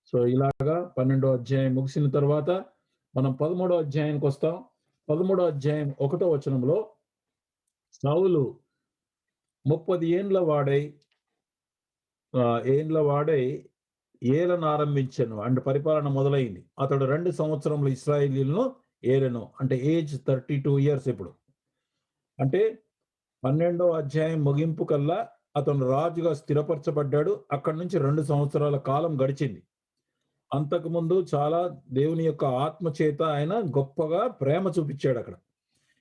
So ఇలాగా 12వ అధ్యాయం ముగిసిన తర్వాత మనం 13వ అధ్యాయానికి వస్తాం. 13వ అధ్యాయం 1వ వచనంలో సౌలు 30 ఏండ్ల వాడై ఏలనారంభించెను. అంటే పరిపాలన మొదలైంది. అతడు 2 సంవత్సరములు ఇశ్రాయేలీయులను ఏలెను. అంటే ఏజ్ 32 ఇయర్స్ ఇప్పుడు. అంటే 12వ అధ్యాయం ముగింపు కల్లా అతను రాజుగా స్థిరపరచబడ్డాడు. అక్కడి నుంచి 2 సంవత్సరాల కాలం గడిచింది. అంతకుముందు చాలా దేవుని యొక్క ఆత్మ చేత ఆయన గొప్పగా ప్రేమ చూపించాడు అక్కడ.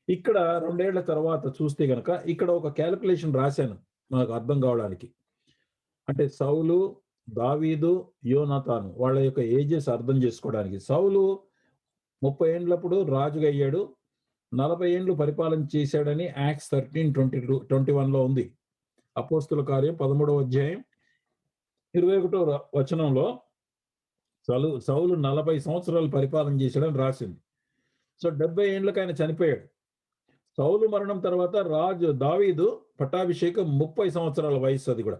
ఇక్కడ 2 ఏళ్ల తర్వాత చూస్తే గనక ఇక్కడ ఒక కాలిక్యులేషన్ రాశాను మనకు అర్థం కావడానికి. అంటే సౌలు, దావీదు, యోనాతాను వాళ్ళ యొక్క ఏజెస్ అర్థం చేసుకోవడానికి. సౌలు 30 ఏండ్లప్పుడు రాజుగా అయ్యాడు. 40 ఏండ్లు పరిపాలన చేశాడని యాక్ట్స్ 13:21లో ఉంది. అపోస్తుల కార్యం 13వ అధ్యాయం 21వ వచనంలో సౌలు 40 సంవత్సరాలు పరిపాలన చేశాడని రాసింది. సో 70 ఏండ్లకు ఆయన చనిపోయాడు. సౌలు మరణం తర్వాత దావీదు పట్టాభిషేకం 30 సంవత్సరాల వయసు అది కూడా.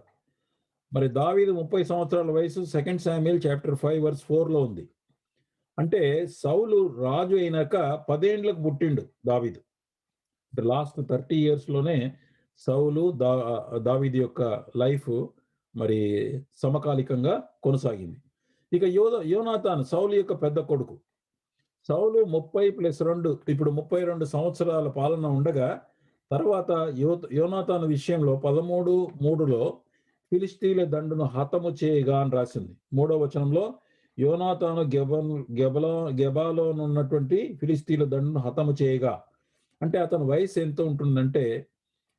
మరి దావీదు 30 సంవత్సరాల వయసు 2 శామ్యూయల్ చాప్టర్ 5 వర్స్ 4లో ఉంది. అంటే సౌలు రాజు అయినాక 10 ఏండ్లకు పుట్టిండు దావీదు. లాస్ట్ 30 ఇయర్స్లోనే సౌలు దావీదు యొక్క లైఫ్ మరి సమకాలికంగా కొనసాగింది. ఇక యోనాతాను సౌలు యొక్క పెద్ద కొడుకు. సౌలు 30+2 ఇప్పుడు 32 సంవత్సరాల పాలన ఉండగా తర్వాత యోనాతాను విషయంలో 13:3లో ఫిలిష్తీయుల దండును హతము చేయగా అని రాసింది. 3వ వచనంలో యోనాతాను గెబాలోనున్నటువంటి ఫిలిష్తీయుల దండును హతము చేయగా. అంటే అతని వయసు ఎంత ఉంటుందంటే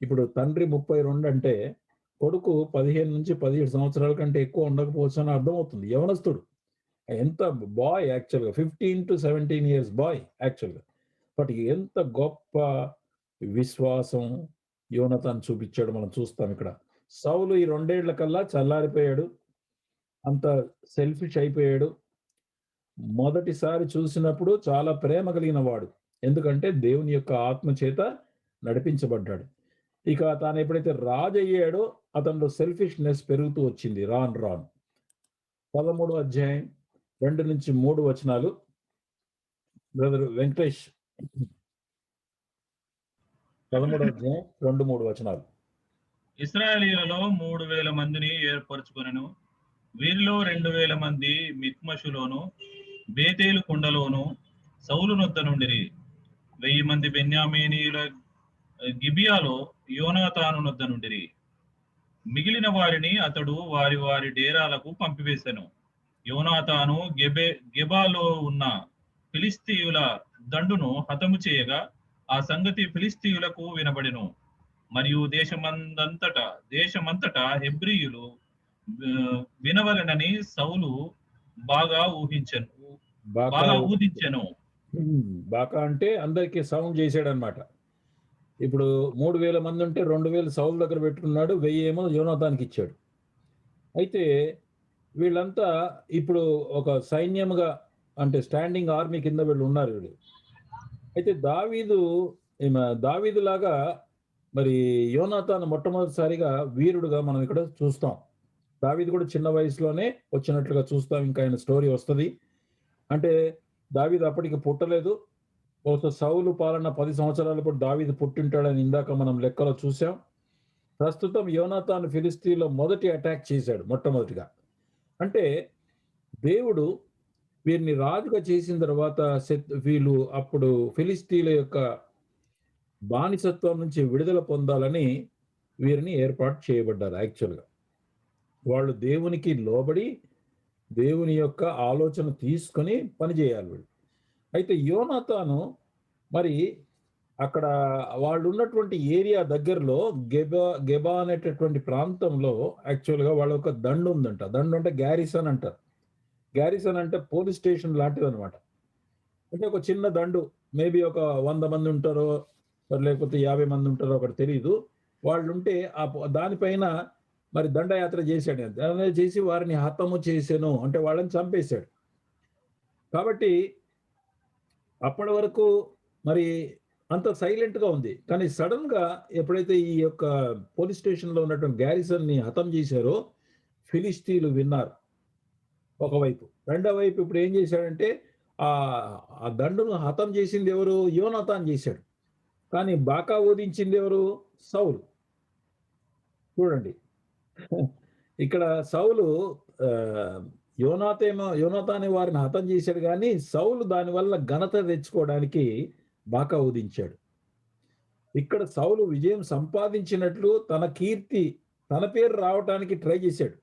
ఇప్పుడు తండ్రి 32 అంటే కొడుకు 15 నుంచి 17 సంవత్సరాల కంటే ఎక్కువ ఉండకపోవచ్చు అని అర్థమవుతుంది. యవనస్తుడు, ఎంత బాయ్ యాక్చువల్గా 15 to 17 ఇయర్స్ బాయ్ యాక్చువల్గా. బట్ ఎంత గొప్ప విశ్వాసం యోనాతాను చూపించాడు మనం చూస్తాం ఇక్కడ. సౌలు ఈ 2 ఏళ్ల కల్లా చల్లారిపోయాడు, అంత సెల్ఫిష్ అయిపోయాడు. మొదటిసారి చూసినప్పుడు చాలా ప్రేమ కలిగిన వాడు, ఎందుకంటే దేవుని యొక్క ఆత్మ చేత నడిపించబడ్డాడు. ఇక తాను ఎప్పుడైతే రాజు అయ్యాడో అతనిలో సెల్ఫిష్నెస్ పెరుగుతూ వచ్చింది రాను. 13వ అధ్యాయం 2 నుంచి 3 వచనాలు బ్రదర్ వెంకటేష్. 13వ అధ్యాయం 2-3 వచనాలు. ఇశ్రాయేలీయులలో 3,000 మందిని ఏర్పరచుకొనెను. వీరిలో 2,000 మంది మిక్మషులోను బేతేలు కొండలోను సౌలు నొద్ద నుండిరి. 1000 మంది బెన్యామీనీయుల గిబియాలో యోనాతాను నొద్ద నుండిరి. మిగిలిన వారిని అతడు వారి వారి డేరాలకు పంపివేశెను. యోనాతాను గెబాలో ఉన్న ఫిలిస్తీయుల దండును హతము చేయగా ఆ సంగతి ఫిలిస్తీయులకు వినబడెను. మరియు దేశమంతటా హెబ్రీయులు వినవలెనని సౌలు బాగా ఊదించెను. బాగా అంటే అందరికీ సౌండ్ చేశాడు అనమాట. ఇప్పుడు 3,000 మంది ఉంటే 2,000 సౌలు దగ్గర పెట్టుకున్నాడు, 1000 ఏమో యోనాతానికి ఇచ్చాడు. అయితే వీళ్ళంతా ఇప్పుడు ఒక సైన్యంగా అంటే స్టాండింగ్ ఆర్మీ కింద వీళ్ళు ఉన్నారు వీళ్ళు. అయితే దావీదు లాగా మరి యోనాతాను మొట్టమొదటిసారిగా వీరుడుగా మనం ఇక్కడ చూస్తాం. దావీదు కూడా చిన్న వయసులోనే వచ్చినట్లుగా చూస్తాం. ఇంకా ఆయన స్టోరీ వస్తుంది. అంటే దావీదు అప్పటికి పుట్టలేదు. బహుశా సౌలు పాలన 10 సంవత్సరాలప్పుడు దావీదు పుట్టింటాడని ఇందాక మనం లెక్కలో చూసాం. ప్రస్తుతం యోనాతాను ఫిలిస్తీన్లో మొదటి అటాక్ చేశాడు మొట్టమొదటిగా. అంటే దేవుడు వీరిని రాజుగా చేసిన తర్వాత వీళ్ళు అప్పుడు ఫిలిస్తీన్ల యొక్క బానిసత్వం నుంచి విడుదల పొందాలని వీరిని ఏర్పాటు చేయబడ్డారు. యాక్చువల్గా వాళ్ళు దేవునికి లోబడి దేవుని యొక్క ఆలోచన తీసుకొని పనిచేయాలి వీళ్ళు. అయితే యోనాతాను మరి అక్కడ వాళ్ళు ఉన్నటువంటి ఏరియా దగ్గరలో గెబా అనేటటువంటి ప్రాంతంలో యాక్చువల్గా వాళ్ళ ఒక దండు ఉందంట. దండు అంటే గ్యారిసన్ అంటారు. గ్యారిసన్ అంటే పోలీస్ స్టేషన్ లాంటిది అనమాట. అంటే ఒక చిన్న దండు, మేబీ ఒక 100 మంది ఉంటారో లేకపోతే 50 మంది ఉంటారో ఒకటి తెలియదు. వాళ్ళు ఉంటే దానిపైన మరి దండయాత్ర చేశాడు. దండయాత్ర చేసి వారిని హతము చేశాను అంటే వాళ్ళని చంపేశాడు. కాబట్టి అప్పటి వరకు మరి అంత సైలెంట్గా ఉంది. కానీ సడన్గా ఎప్పుడైతే ఈ యొక్క పోలీస్ స్టేషన్లో ఉన్నటువంటి గ్యారిసన్ని హతం చేశారో ఫిలిస్తీన్లు విన్నారు. ఒకవైపు. రెండో వైపు ఇప్పుడు ఏం చేశాడంటే ఆ దండును హతం చేసింది ఎవరు? యోనాతాన్ చేశాడు. కానీ బాకా ఓదించింది ఎవరు? సౌలు. చూడండి. ఇక్కడ సౌలు యోనాతాను వారిని హతం చేశాడు కానీ సౌలు దానివల్ల ఘనత తెచ్చుకోవడానికి బాకా ఊదించాడు. ఇక్కడ సౌలు విజయం సంపాదించినట్లు తన కీర్తి తన పేరు రావటానికి ట్రై చేశాడు.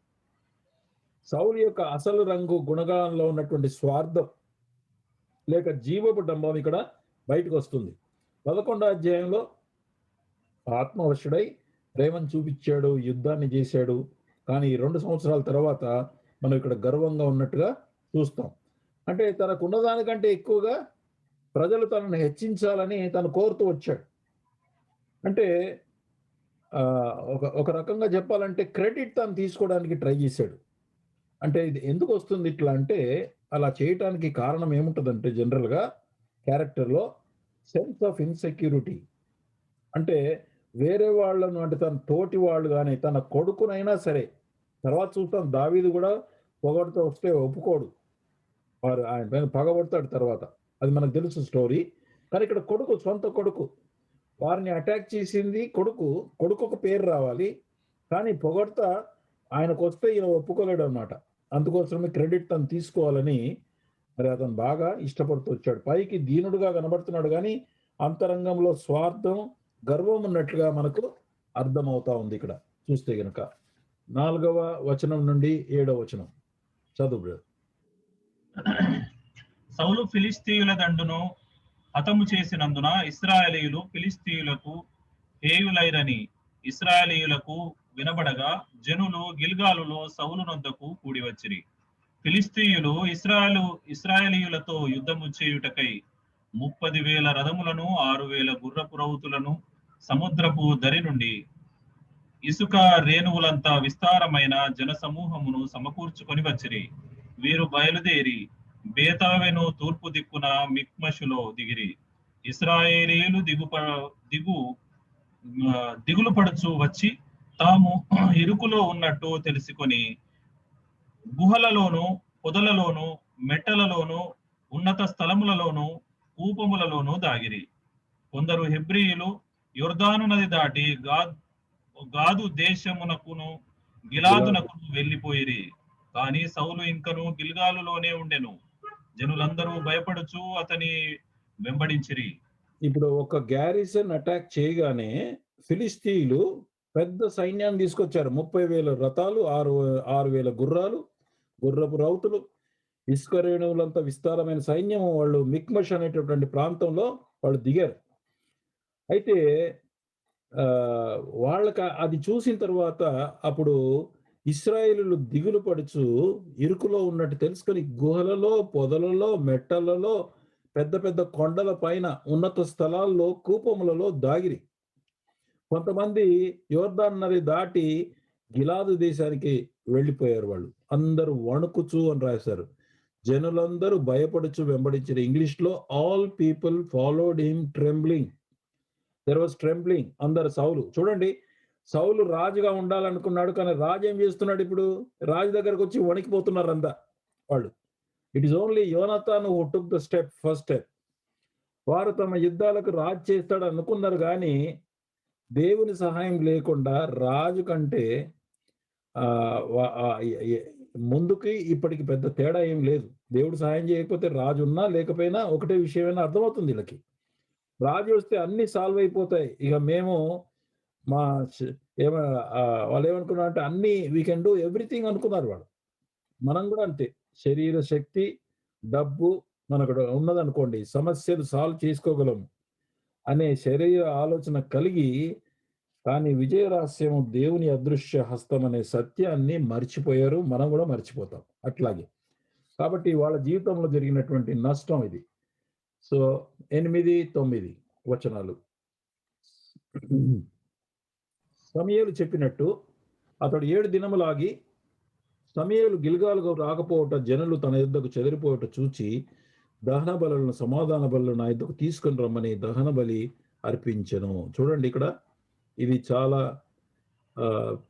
సౌలు యొక్క అసలు రంగు గుణగణంలో ఉన్నటువంటి స్వార్థం లేక జీవపు డంబం ఇక్కడ బయటకు వస్తుంది. 11వ అధ్యాయంలో ఆత్మవశుడై ప్రేమను చూపించాడు, యుద్ధాన్ని చేశాడు. కానీ 2 సంవత్సరాల తర్వాత మనం ఇక్కడ గర్వంగా ఉన్నట్టుగా చూస్తాం. అంటే తనకున్న దానికంటే ఎక్కువగా ప్రజలు తనను హెచ్చించాలని తను కోరుతూ వచ్చాడు. అంటే ఒక రకంగా చెప్పాలంటే క్రెడిట్ తను తీసుకోవడానికి ట్రై చేశాడు. అంటే ఇది ఎందుకు వస్తుంది ఇట్లా అంటే అలా చేయటానికి కారణం ఏముంటుందంటే జనరల్‌గా క్యారెక్టర్‌లో సెన్స్ ఆఫ్ ఇన్‌సెక్యూరిటీ. అంటే వేరే వాళ్ళను అంటే తన తోటి వాళ్ళు గాని, తన కొడుకునైనా సరే తర్వాత చూస్తాం దావీదు కూడా పొగడుతూ వస్తే ఒప్పుకోడు. వారు ఆయన పైన పగబడతాడు తర్వాత. అది మనకు తెలుసు స్టోరీ. కానీ ఇక్కడ కొడుకు, సొంత కొడుకు. వారిని అటాక్ చేసింది కొడుకు. కొడుకుకు పేరు రావాలి. కానీ పొగడ్తా ఆయనకొస్తే ఈయన ఒప్పుకోలేడనమాట. అందుకోసమే క్రెడిట్ తను తీసుకోవాలని మరి అతను బాగా ఇష్టపడుతూ వచ్చాడు. పైకి దీనుడుగా కనబడుతున్నాడు గానీ అంతరంగంలో స్వార్థం, గర్వం ఉన్నట్లుగా మనకు అర్థమవుతా ఉంది ఇక్కడ చూస్తే గనక. 4వ వచనం నుండి 7వ వచనం చదువు బ్రదర్. సౌలు ఫిలిస్తీయుల దండును హతము చేసినందున ఇశ్రాయేలీయులు ఫిలిస్తీయులకు హేయులైరని ఇశ్రాయేలీయులకు వినబడగా జనులు గిల్గాలులో సౌలు నొద్దకు కూడి వచ్చిరి. ఫిలిస్తీయులు ఇశ్రాయేలీయులతో యుద్ధము చేయుటకై 30,000 రథములను 6,000 గుర్రపు రౌతులను సముద్రపు దరి నుండి ఇసుక రేణువులంతా విస్తారమైన జన సమూహమును సమకూర్చుకొని వచ్చిరి. వీరు బయలుదేరి బేతావెను తూర్పు దిక్కున మిక్మషులో దిగిరి. ఇశ్రాయేలీయులు దిగులు పడుచు వచ్చి తాము ఇరుకులో ఉన్నట్టు తెలుసుకొని గుహలలోను, పొదలలోను, మెట్టలలోను, ఉన్నత స్థలములలోను, కూపములలోను దాగిరి. కొందరు హెబ్రీయులు యొర్దాను నది దాటి గాదు దేశమునకును గిలాదునకును వెళ్ళిపోయిరి. కానీ సౌలు ఇంకను గిల్గాలులోనే ఉండెను. జనులందరూ భయపడుచు అతని వెంబడించిరి. ఇప్పుడు ఒక గ్యారిసన్ అటాక్ చేయగానే ఫిలిస్తీయులు పెద్ద సైన్యాన్ని తీసుకొచ్చారు. 30,000 రథాలు, 6,000 గుర్రాలు, గుర్రపు రౌతులు, ఇసుక రేణువులంతా విస్తారమైన సైన్యం. వాళ్ళు మిక్మష్ అనేటటువంటి ప్రాంతంలో వాళ్ళు దిగారు. అయితే వాళ్ళకి అది చూసిన తర్వాత అప్పుడు ఇశ్రాయేలీయులు దిగులు పడుచు ఇరుకులో ఉన్నట్టు తెలుసుకొని గుహలలో, పొదలలో, మెట్టలలో, పెద్ద పెద్ద కొండల పైన, ఉన్నత స్థలాల్లో, కూపములలో దాగిరి. కొంతమంది యోర్దాను నది దాటి గిలాదు దేశానికి వెళ్ళిపోయారు. వాళ్ళు అందరూ వణుకుచు అని రాశారు. జనులందరూ భయపడుచు వెంబడించారు. ఇంగ్లీష్‌లో all people followed him trembling. There was trembling. అందరు సౌలు చూడండి, సౌలు రాజుగా ఉండాలనుకున్నాడు. కానీ రాజు ఏం చేస్తున్నాడు ఇప్పుడు? రాజు దగ్గరకు వచ్చి వణికిపోతున్నారు అంతా వాళ్ళు. ఇట్ ఈస్ ఓన్లీ యోనాతాన్ who took the first step. వారు తమ యుద్ధాలకు రాజు చేస్తాడు అనుకున్నారు కానీ దేవుని సహాయం లేకుండా రాజు కంటే ముందుకి ఇప్పటికి పెద్ద తేడా ఏం లేదు. దేవుడు సహాయం చేయకపోతే రాజు ఉన్నా లేకపోయినా ఒకటే విషయమైనా అర్థమవుతుంది వీళ్ళకి. రాజు వస్తే అన్ని సాల్వ్ అయిపోతాయి. ఇక మేము మా వాళ్ళు ఏమనుకున్నారు అంటే అన్ని వీ కెన్ డూ ఎవ్రీథింగ్ అనుకున్నారు వాళ్ళు. మనం కూడా అంతే. శరీర శక్తి, డబ్బు మనకు ఉన్నదనుకోండి, సమస్యలు సాల్వ్ చేసుకోగలము అనే శరీర ఆలోచన కలిగి, కానీ విజయ రహస్యము దేవుని అదృశ్య హస్తం అనే సత్యాన్ని మర్చిపోయారు. మనం కూడా మర్చిపోతాం అట్లాగే. కాబట్టి వాళ్ళ జీవితంలో జరిగినటువంటి నష్టం ఇది. సో 8, 9 వచనాలు. సమూయేలు చెప్పినట్టు అతడు 7 దినములాగి సమూయేలు గిల్గాలుకు రాకపోవట జనులు తన యుద్ధకు చెదిరిపోవట చూచి దహన బలులను, సమాధాన బలులను నా యుద్ధకు తీసుకొని రమ్మని దహన బలి అర్పించెను. చూడండి, ఇక్కడ ఇది చాలా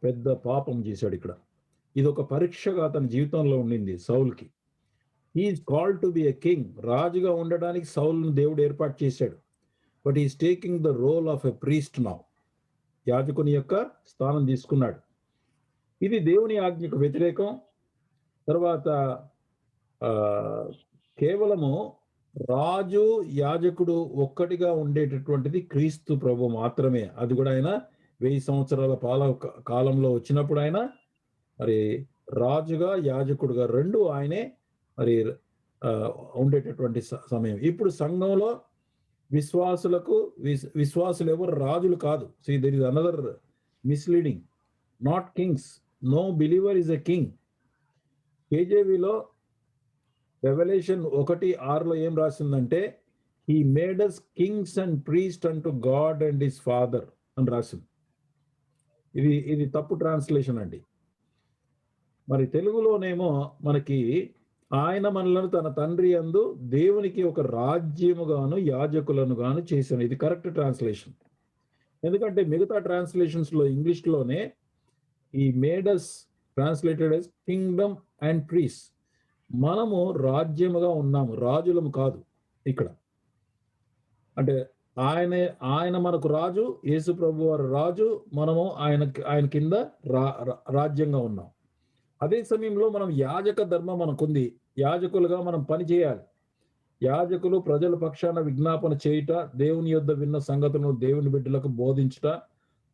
పెద్ద పాపం చేశాడు. ఇక్కడ ఇది ఒక పరీక్షగా అతని జీవితంలో ఉండింది సౌల్కి. He is called to be a king. రాజుగా ఉండడానికి సౌలును దేవుడు ఏర్పాటు చేశాడు. But is taking the role of a priest now. యాజకుని యొక్క స్థానం తీసుకున్నాడు. ఇది దేవుని ఆజ్ఞకు వ్యతిరేకం. తర్వాత కేవలము రాజు యాజకుడు ఒక్కటిగా ఉండేటటువంటిది క్రీస్తు ప్రభు మాత్రమే. అది కూడా ఆయన 1000 సంవత్సరాల కాలంలో వచ్చినప్పుడు ఆయన మరి రాజుగా యాజకుడుగా రెండు ఆయనే మరి ఉండేటటువంటి సమయం. ఇప్పుడు సంఘంలో విశ్వాసులు ఎవరు రాజులు కాదు. There is another misleading. Not kings. No believer is a king. కేజేవిలో రెవల్యూషన్ 1:6లో ఏం రాసిందంటే, he made us kings and priest అంటూ గాడ్ అండ్ హిస్ ఫాదర్ అని రాసింది. ఇది తప్పు ట్రాన్స్లేషన్ అండి. మరి తెలుగులోనేమో మనకి ఆయన మనలను తన తండ్రి యందు దేవునికి ఒక రాజ్యముగాను యాజకులను గాను చేశాను. ఇది కరెక్ట్ ట్రాన్స్లేషన్. ఎందుకంటే మిగతా ట్రాన్స్లేషన్స్ లో ఇంగ్లీష్లోనే ఈ made us translated as Kingdom and priest. మనము రాజ్యముగా ఉన్నాము, రాజులము కాదు. ఇక్కడ అంటే ఆయన మనకు రాజు, యేసు ప్రభు వారు రాజు, మనము ఆయన కింద రాజ్యంగా ఉన్నాం. అదే సమయంలో మనం యాజక ధర్మం మనకుంది. యాజకులుగా మనం పని చేయాలి. యాజకులు ప్రజల పక్షాన విజ్ఞాపన చేయుట, దేవుని యొద్ద విన్న సంగతులను దేవుని బిడ్డలకు బోధించుట,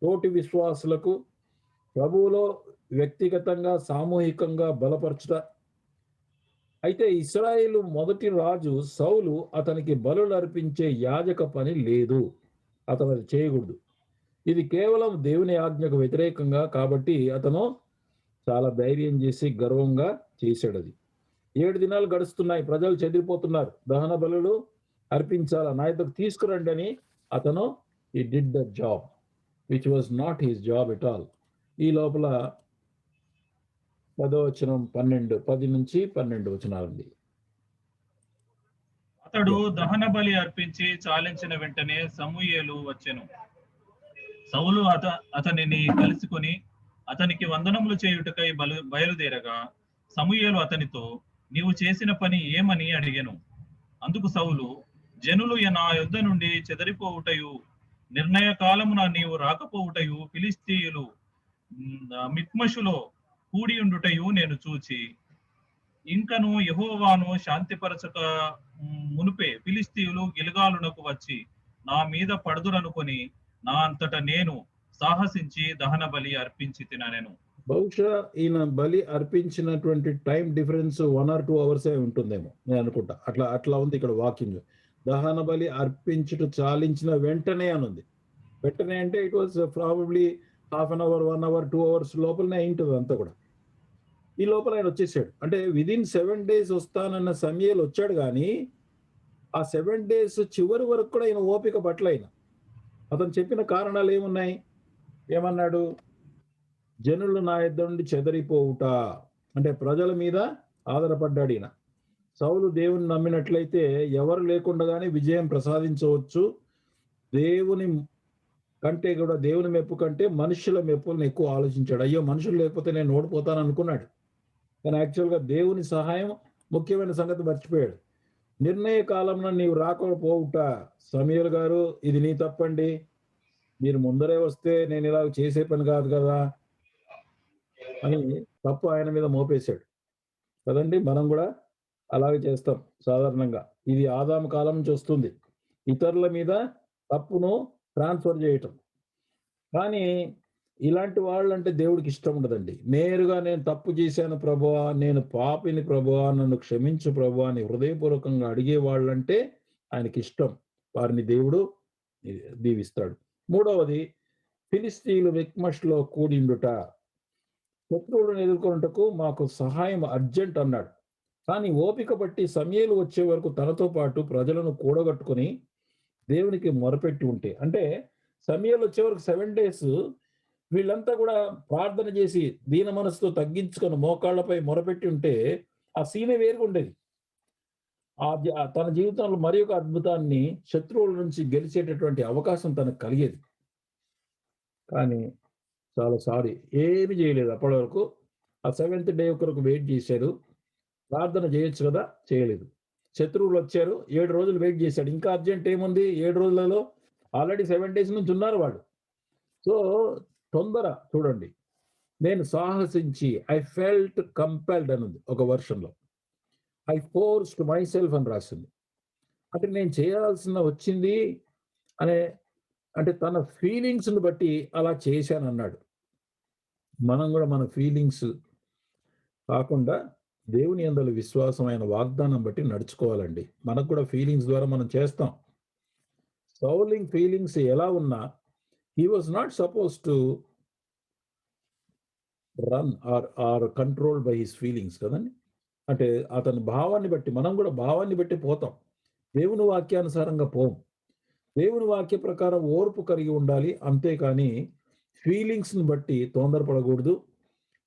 తోటి విశ్వాసులకు ప్రభువులో వ్యక్తిగతంగా సామూహికంగా బలపరచుట. అయితే ఇశ్రాయేలు మొదటి రాజు సౌలు అతనికి బలులు అర్పించే యాజక పని లేదు. అతను అది చేయకూడదు. ఇది కేవలం దేవుని ఆజ్ఞకు వ్యతిరేకంగా. కాబట్టి అతను చాలా ధైర్యం చేసి గర్వంగా చేశాడు. అది 7 దినాలు గడుస్తున్నాయి, ప్రజలు చెదిరిపోతున్నారు, దహన బలులు అర్పించాలా, నా ఇద్దరు తీసుకురండి అని అతను he did the job which was not his job at all. ఈ లోపల 10 నుంచి 12 వచనాలండి. అతడు దహన బలి అర్పించి చాలించిన వెంటనే సమూయేలు వచ్చెను. సౌలు అతనిని కలుసుకొని అతనికి వందనములు చేయుటకై బయలుదేరగా సమూయేలు అతనితో, నీవు చేసిన పని ఏమని అడిగెను. అందుకు సౌలు, జనులు నా యుద్ధ నుండి చెదరిపోవుటయు, నిర్ణయ కాలమున నీవు రాకపోవుటయు, ఫిలిస్తీయులు మిక్మషులో కూడియుండుటయు నేను చూచి, ఇంకను యెహోవాను శాంతిపరచక మునుపే ఫిలిస్తీయులు గిల్గాలునకు వచ్చి నా మీద పడుదురనుకొని నా అంతట నేను సాహసించి దహన బలి అర్పించి తిననెను. బహుశా ఈయన బలి అర్పించినటువంటి టైం డిఫరెన్స్ 1 or 2 hours ఉంటుందేమో నేను అనుకుంటా. అట్లా ఉంది ఇక్కడ వాకింగ్. దహన బలి అర్పించుట చాలించిన వెంటనే అనుంది. వెంటనే అంటే it was probably ½ an hour, 1 hour, 2 hours లోపలనే అయింటుంది అంతా కూడా. ఈ లోపల ఆయన వచ్చేసాడు. అంటే విదిన్ 7 days వస్తానన్న సమయాలు వచ్చాడు, కానీ ఆ 7 days చివరి వరకు కూడా ఆయన ఓపిక పట్ల అతను చెప్పిన కారణాలు ఏమున్నాయి? ఏమన్నాడు? జనులు నా యొద్ద నుండి చెదరిపోవుట, అంటే ప్రజల మీద ఆధారపడ్డాడు ఈయన. సౌలు దేవుని నమ్మినట్లయితే ఎవరు లేకుండానే విజయం ప్రసాదించవచ్చు. దేవుని కంటే కూడా, దేవుని మెప్పు కంటే మనుషుల మెప్పులను ఎక్కువ ఆలోచించాడు. అయ్యో మనుషులు లేకపోతే నేను ఓడిపోతాను అనుకున్నాడు. కానీ యాక్చువల్గా దేవుని సహాయం ముఖ్యమైన సంగతి మర్చిపోయాడు. నిర్ణయ కాలంలో నీవు రాకపోవుట, సమూయేలు గారు ఇది నీ తప్పండి, మీరు ముందరే వస్తే నేను ఇలా చేసే పని కాదు కదా అని తప్పు ఆయన మీద మోపేశాడు కదండి. మనం కూడా అలాగే చేస్తాం సాధారణంగా. ఇది ఆదాము కాలం నుంచి వస్తుంది, ఇతరుల మీద తప్పును ట్రాన్స్ఫర్ చేయటం. కానీ ఇలాంటి వాళ్ళంటే దేవుడికి ఇష్టం ఉండదండి. నేరుగా నేను తప్పు చేశాను ప్రభువా, నేను పాపిని ప్రభువా, నన్ను క్షమించు ప్రభువా అని హృదయపూర్వకంగా అడిగే వాళ్ళంటే ఆయనకి ఇష్టం. వారిని దేవుడు దీవిస్తాడు. మూడవది, ఫిలిస్తీయులు మిక్మషులో కూడిండుట. శత్రువులను ఎదుర్కొనుటకు మాకు సహాయం అర్జెంట్ అన్నాడు. కానీ ఓపిక బట్టి సమూయేలు వచ్చే వరకు తనతో పాటు ప్రజలను కూడగట్టుకుని దేవునికి మొరపెట్టి ఉంటే, అంటే సమూయేలు వచ్చే వరకు 7 days వీళ్ళంతా కూడా ప్రార్థన చేసి దీన మనసుతో తగ్గించుకొని మోకాళ్లపై మొరపెట్టి ఉంటే ఆ సీనే వేరుగా ఉండేది. తన జీవితంలో మరి ఒక అద్భుతాన్ని, శత్రువుల నుంచి గెలిచేటటువంటి అవకాశం తనకు కలిగేది. కానీ చాలా సారీ ఏమి చేయలేదు అప్పటి వరకు. ఆ 7th డే కొరకు వెయిట్ చేశారు. ప్రార్థన చేయొచ్చు కదా, చేయలేదు. శత్రువులు వచ్చారు, 7 రోజులు వెయిట్ చేశాడు. ఇంకా అర్జెంట్ ఏముంది 7 రోజులలో? ఆల్రెడీ 7 డేస్ నుంచి ఉన్నారు వాళ్ళు. సో తొందర చూడండి. నేను సాహసించి ఐ ఫెల్ట్ కంపెల్డ్ అని ఉంది ఒక వర్షన్‌లో. ఐ ఫోర్స్డ్ మైసెల్ఫ్ అని రాసింది. అంటే నేను చేయాల్సిన వచ్చింది అనే, అంటే తన ఫీలింగ్స్‌ని బట్టి అలా చేశానన్నాడు. మనం కూడా మన ఫీలింగ్స్ కాకుండా దేవుని యందలి విశ్వాసమైన వాగ్దానం బట్టి నడుచుకోవాలండి. మనకు కూడా ఫీలింగ్స్ ద్వారా మనం చేస్తాం. సౌలింగ్ ఫీలింగ్స్ ఎలా ఉన్నా he was not supposed to run or controlled by his feelings కదండీ. అంటే అతని భావాన్ని బట్టి మనం కూడా భావాన్ని బట్టి పోతాం. దేవుని వాక్యానుసారంగా పోం. దేవుని వాక్య ప్రకారం ఓర్పు కలిగి ఉండాలి. అంతేకాని ఫీలింగ్స్‌ని బట్టి తొందరపడకూడదు.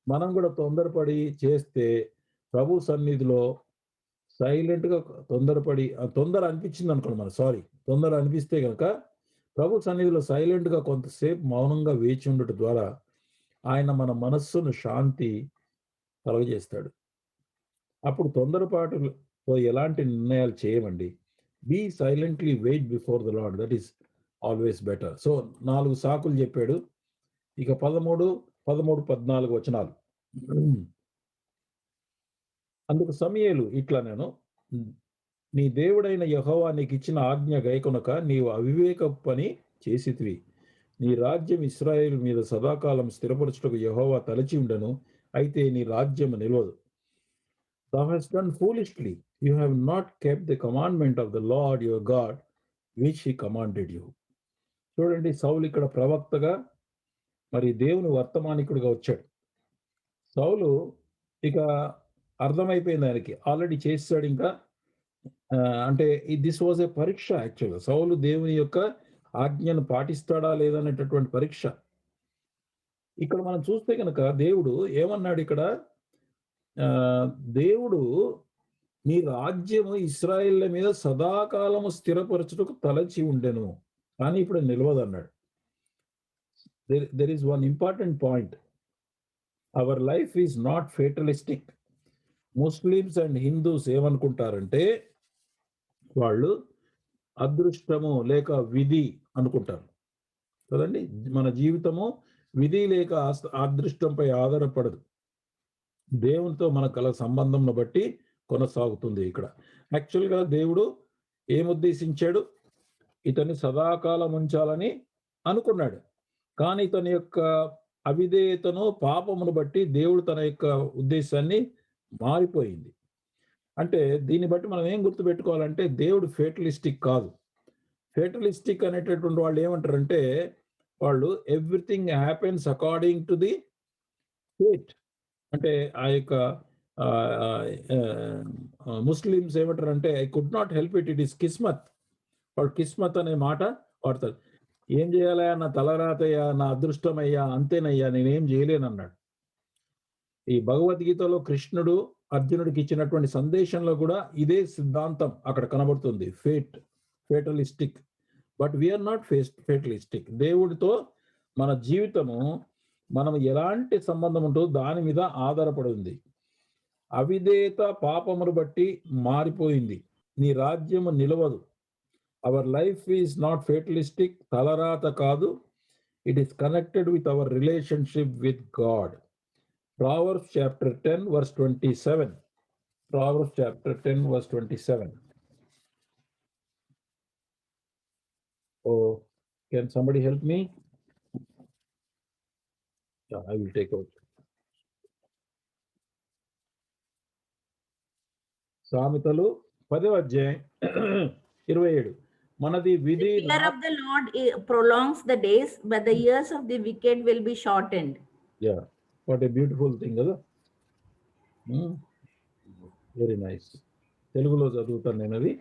మనం కూడా తొందరపడి చేస్తే ప్రభు సన్నిధిలో సైలెంట్‌గా తొందరపడి తొందర అనిపించిందనుకోండి మనకు, తొందర అనిపిస్తే గనక ప్రభు సన్నిధిలో సైలెంట్‌గా కొంతసేపు మౌనంగా వేచి ఉండటం ద్వారా ఆయన మన మనస్సును శాంతి కలుగజేస్తాడు. అప్పుడు తొందరపాటుతో ఎలాంటి నిర్ణయాలు చేయమండి. Be silently wait before the Lord. That is always better. So 4 సాకులు చెప్పాడు. ఇక 13, 14 వచనాలు. అందుకు సమూయేలు ఇట్లా నేను నీ దేవుడైన యెహోవా నీకిచ్చిన ఆజ్ఞ గైకొనక నీవు అవివేకపు పని చేసితివి. నీ రాజ్యం ఇశ్రాయేలు మీద సదాకాలం స్థిరపరచుటకు యెహోవా తలచి ఉండెను. అయితే నీ రాజ్యము నిలవదు. Thou hast done foolishly. You have not kept the commandment of the Lord your God, which he commanded you. చూడండి, సౌలు ఇక్కడ ప్రవక్తగా మరి దేవుని వర్తమానికుడిగా వచ్చాడు. సౌలు ఇక అర్థమైపోయింది ఆయనకి. ఆల్రెడీ చేసాడు ఇంకా. అంటే దిస్ వాజ్ ఏ పరీక్ష యాక్చువల్‌గా. సౌలు దేవుని యొక్క ఆజ్ఞను పాటిస్తాడా లేదా అనేటటువంటి పరీక్ష. ఇక్కడ మనం చూస్తే గనక దేవుడు ఏమన్నాడు ఇక్కడ? దేవుడు నీ రాజ్యము ఇశ్రాయేళ్ల మీద సదాకాలము స్థిరపరచుటకు తలచి ఉండెను. కానీ ఇప్పుడు నిలవదన్నాడు. There is one important point. Our life is not fatalistic. Muslims and Hindus ఏమనుకుంటారంటే వాళ్ళు అదృష్టము లేక విధి అనుకుంటారు కదండి. మన జీవితము విధి లేక అదృష్టంపై ఆధారపడదు. దేవునితో మన కల సంబంధంను బట్టి కొనసాగుతుంది. ఇక్కడ యాక్చువల్‌గా దేవుడు ఏముద్దేశించాడు? ఇతన్ని సదాకాలం ఉంచాలని అనుకున్నాడు. కానీ ఇతని యొక్క అవిధేయతను, పాపమును బట్టి దేవుడు తన యొక్క ఉద్దేశాన్ని మారిపోయింది. అంటే దీన్ని బట్టి మనం ఏం గుర్తుపెట్టుకోవాలంటే దేవుడు ఫేటలిస్టిక్ కాదు. ఫేటలిస్టిక్ అనేటటువంటి వాళ్ళు ఏమంటారంటే వాళ్ళు everything happens according to the fate. అంటే ఆ యొక్క ముస్లిమ్స్ ఏమంటారంటే I could not help it is కిస్మత్. వాడు కిస్మత్ అనే మాట వాడతాడు. ఏం చేయాలయ్యా, నా తలరాతయ్యా, నా అదృష్టమయ్యా, అంతేనయ్యా, నేనేం చేయలేనన్నాడు. ఈ భగవద్గీతలో కృష్ణుడు అర్జునుడికి ఇచ్చినటువంటి సందేశంలో కూడా ఇదే సిద్ధాంతం అక్కడ కనబడుతుంది. Fatalistic. But we are not fatalistic. దేవుడితో మన జీవితము మనం ఎలాంటి సంబంధం ఉంటుందో దాని మీద ఆధారపడి ఉంది. అవిధేయత పాపమును బట్టి మారిపోయింది. నీ రాజ్యము నిలవదు. Our life is not fatalistic. తలరాత కాదు. It is connected with our relationship with God. Proverbs chapter 10 verse 27. Proverbs chapter 10 verse 27. Oh, can somebody help me? Yeah, I will take out. సామెతలు 10వ అధ్యాయం 27. మనది విధి. The fear of the Lord prolongs the days, but the years of the wicked will be shortened. Yeah, what a beautiful thing కదా. Very nice. తెలుగులో చదువుతాను నేను అది.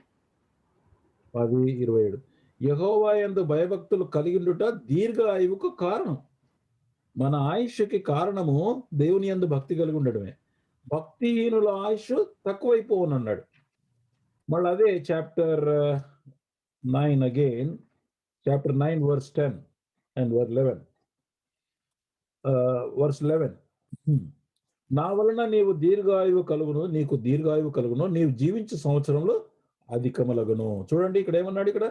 10:27. యెహోవా యందు భయభక్తులు కలిగిండుట దీర్ఘ ఆయువుకు కారణం. మన ఆయుష్కి కారణము దేవుని యందు భక్తి కలిగి ఉండడమే. భక్తిహీనుల ఆయుష్ తక్కువైపోనన్నాడు. మళ్ళీ అదే chapter 9 again, chapter 9 verse 10 and verse 11. నా వలన నీవు దీర్ఘాయువు కలుగును, నీకు దీర్ఘాయువు కలుగును, నీవు జీవించే సంవత్సరంలో అధికములగును. చూడండి ఇక్కడ ఏమన్నాడు ఇక్కడ,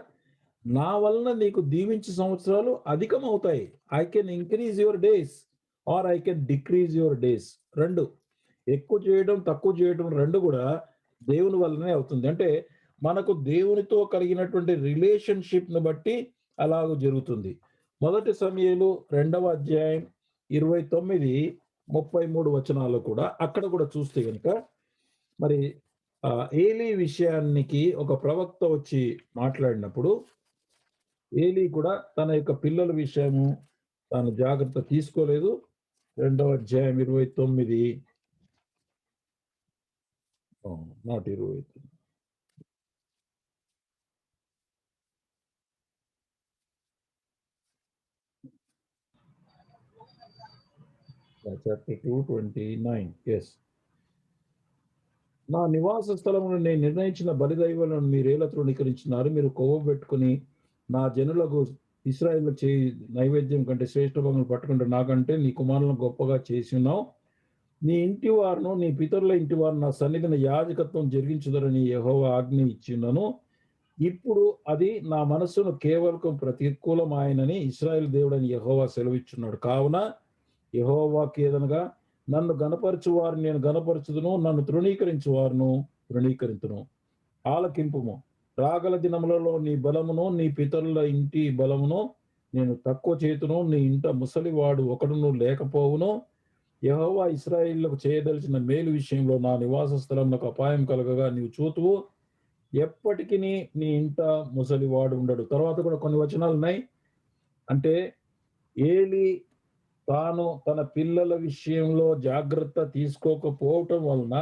నా వలన నీకు దీవించే సంవత్సరాలు అధికమవుతాయి. I can increase your days or I can decrease your days. రెండు, ఎక్కువ చేయడం తక్కువ చేయడం రెండు కూడా దేవుని వల్లనే అవుతుంది. అంటే మనకు దేవునితో కలిగినటువంటి రిలేషన్షిప్ ను బట్టి అలాగ జరుగుతుంది. మొదటి సమూయేలు 2వ అధ్యాయం 29, 33 వచనాలు కూడా అక్కడ కూడా చూస్తే కనుక మరి ఏలీ విషయానికి ఒక ప్రవక్త వచ్చి మాట్లాడినప్పుడు ఏలీ కూడా తన యొక్క పిల్లల విషయము తాను జాగ్రత్త తీసుకోలేదు. 2వ అధ్యాయం 29, నాట్ 20, 32:29. ఎస్, నా నివాస స్థలమును నేను నిర్ణయించిన బలిదైవాలను మీరేలా తృణీకరించినారు. మీరు కొవ్వు పెట్టుకుని నా జనులకు ఇశ్రాయేలు చేయి నైవేద్యం కంటే శ్రేష్ఠ భాగములు పట్టుకుంటే నాకంటే నీ కుమారులను గొప్పగా చేసి ఉన్నావు. నీ ఇంటి వారును నీ పితరుల ఇంటి వారు నా సన్నిధిని యాజకత్వం జరిగించుదరని యెహోవా ఆజ్ఞ ఇచ్చినను. ఇప్పుడు అది నా మనస్సును కేవలం ప్రతికూలమాయనని ఇశ్రాయేలు దేవుడని యెహోవా సెలవిచ్చున్నాడు. కావున యెహోవాకి ఏదనగా నన్ను గణపరచు వారిని నేను గణపరచుదును, నన్ను తృణీకరించు వారును తృణీకరించును. ఆలకింపుము, రాగల దినములలో నీ బలమును నీ పితరుల ఇంటి బలమును నేను తక్కువ చేతును, నీ ఇంట ముసలివాడు ఒకడును లేకపోవును. యెహోవా ఇశ్రాయేలులకు చేయదలిచిన మేలు విషయంలో నా నివాస స్థలమునకు అపాయం కలగగా నీవు చూతువు. ఎప్పటికీ నీ ఇంట ముసలివాడు ఉండడు. తర్వాత కూడా కొన్ని వచనాలు ఉన్నాయి. అంటే ఏలీ తాను తన పిల్లల విషయంలో జాగ్రత్త తీసుకోకపోవటం వలన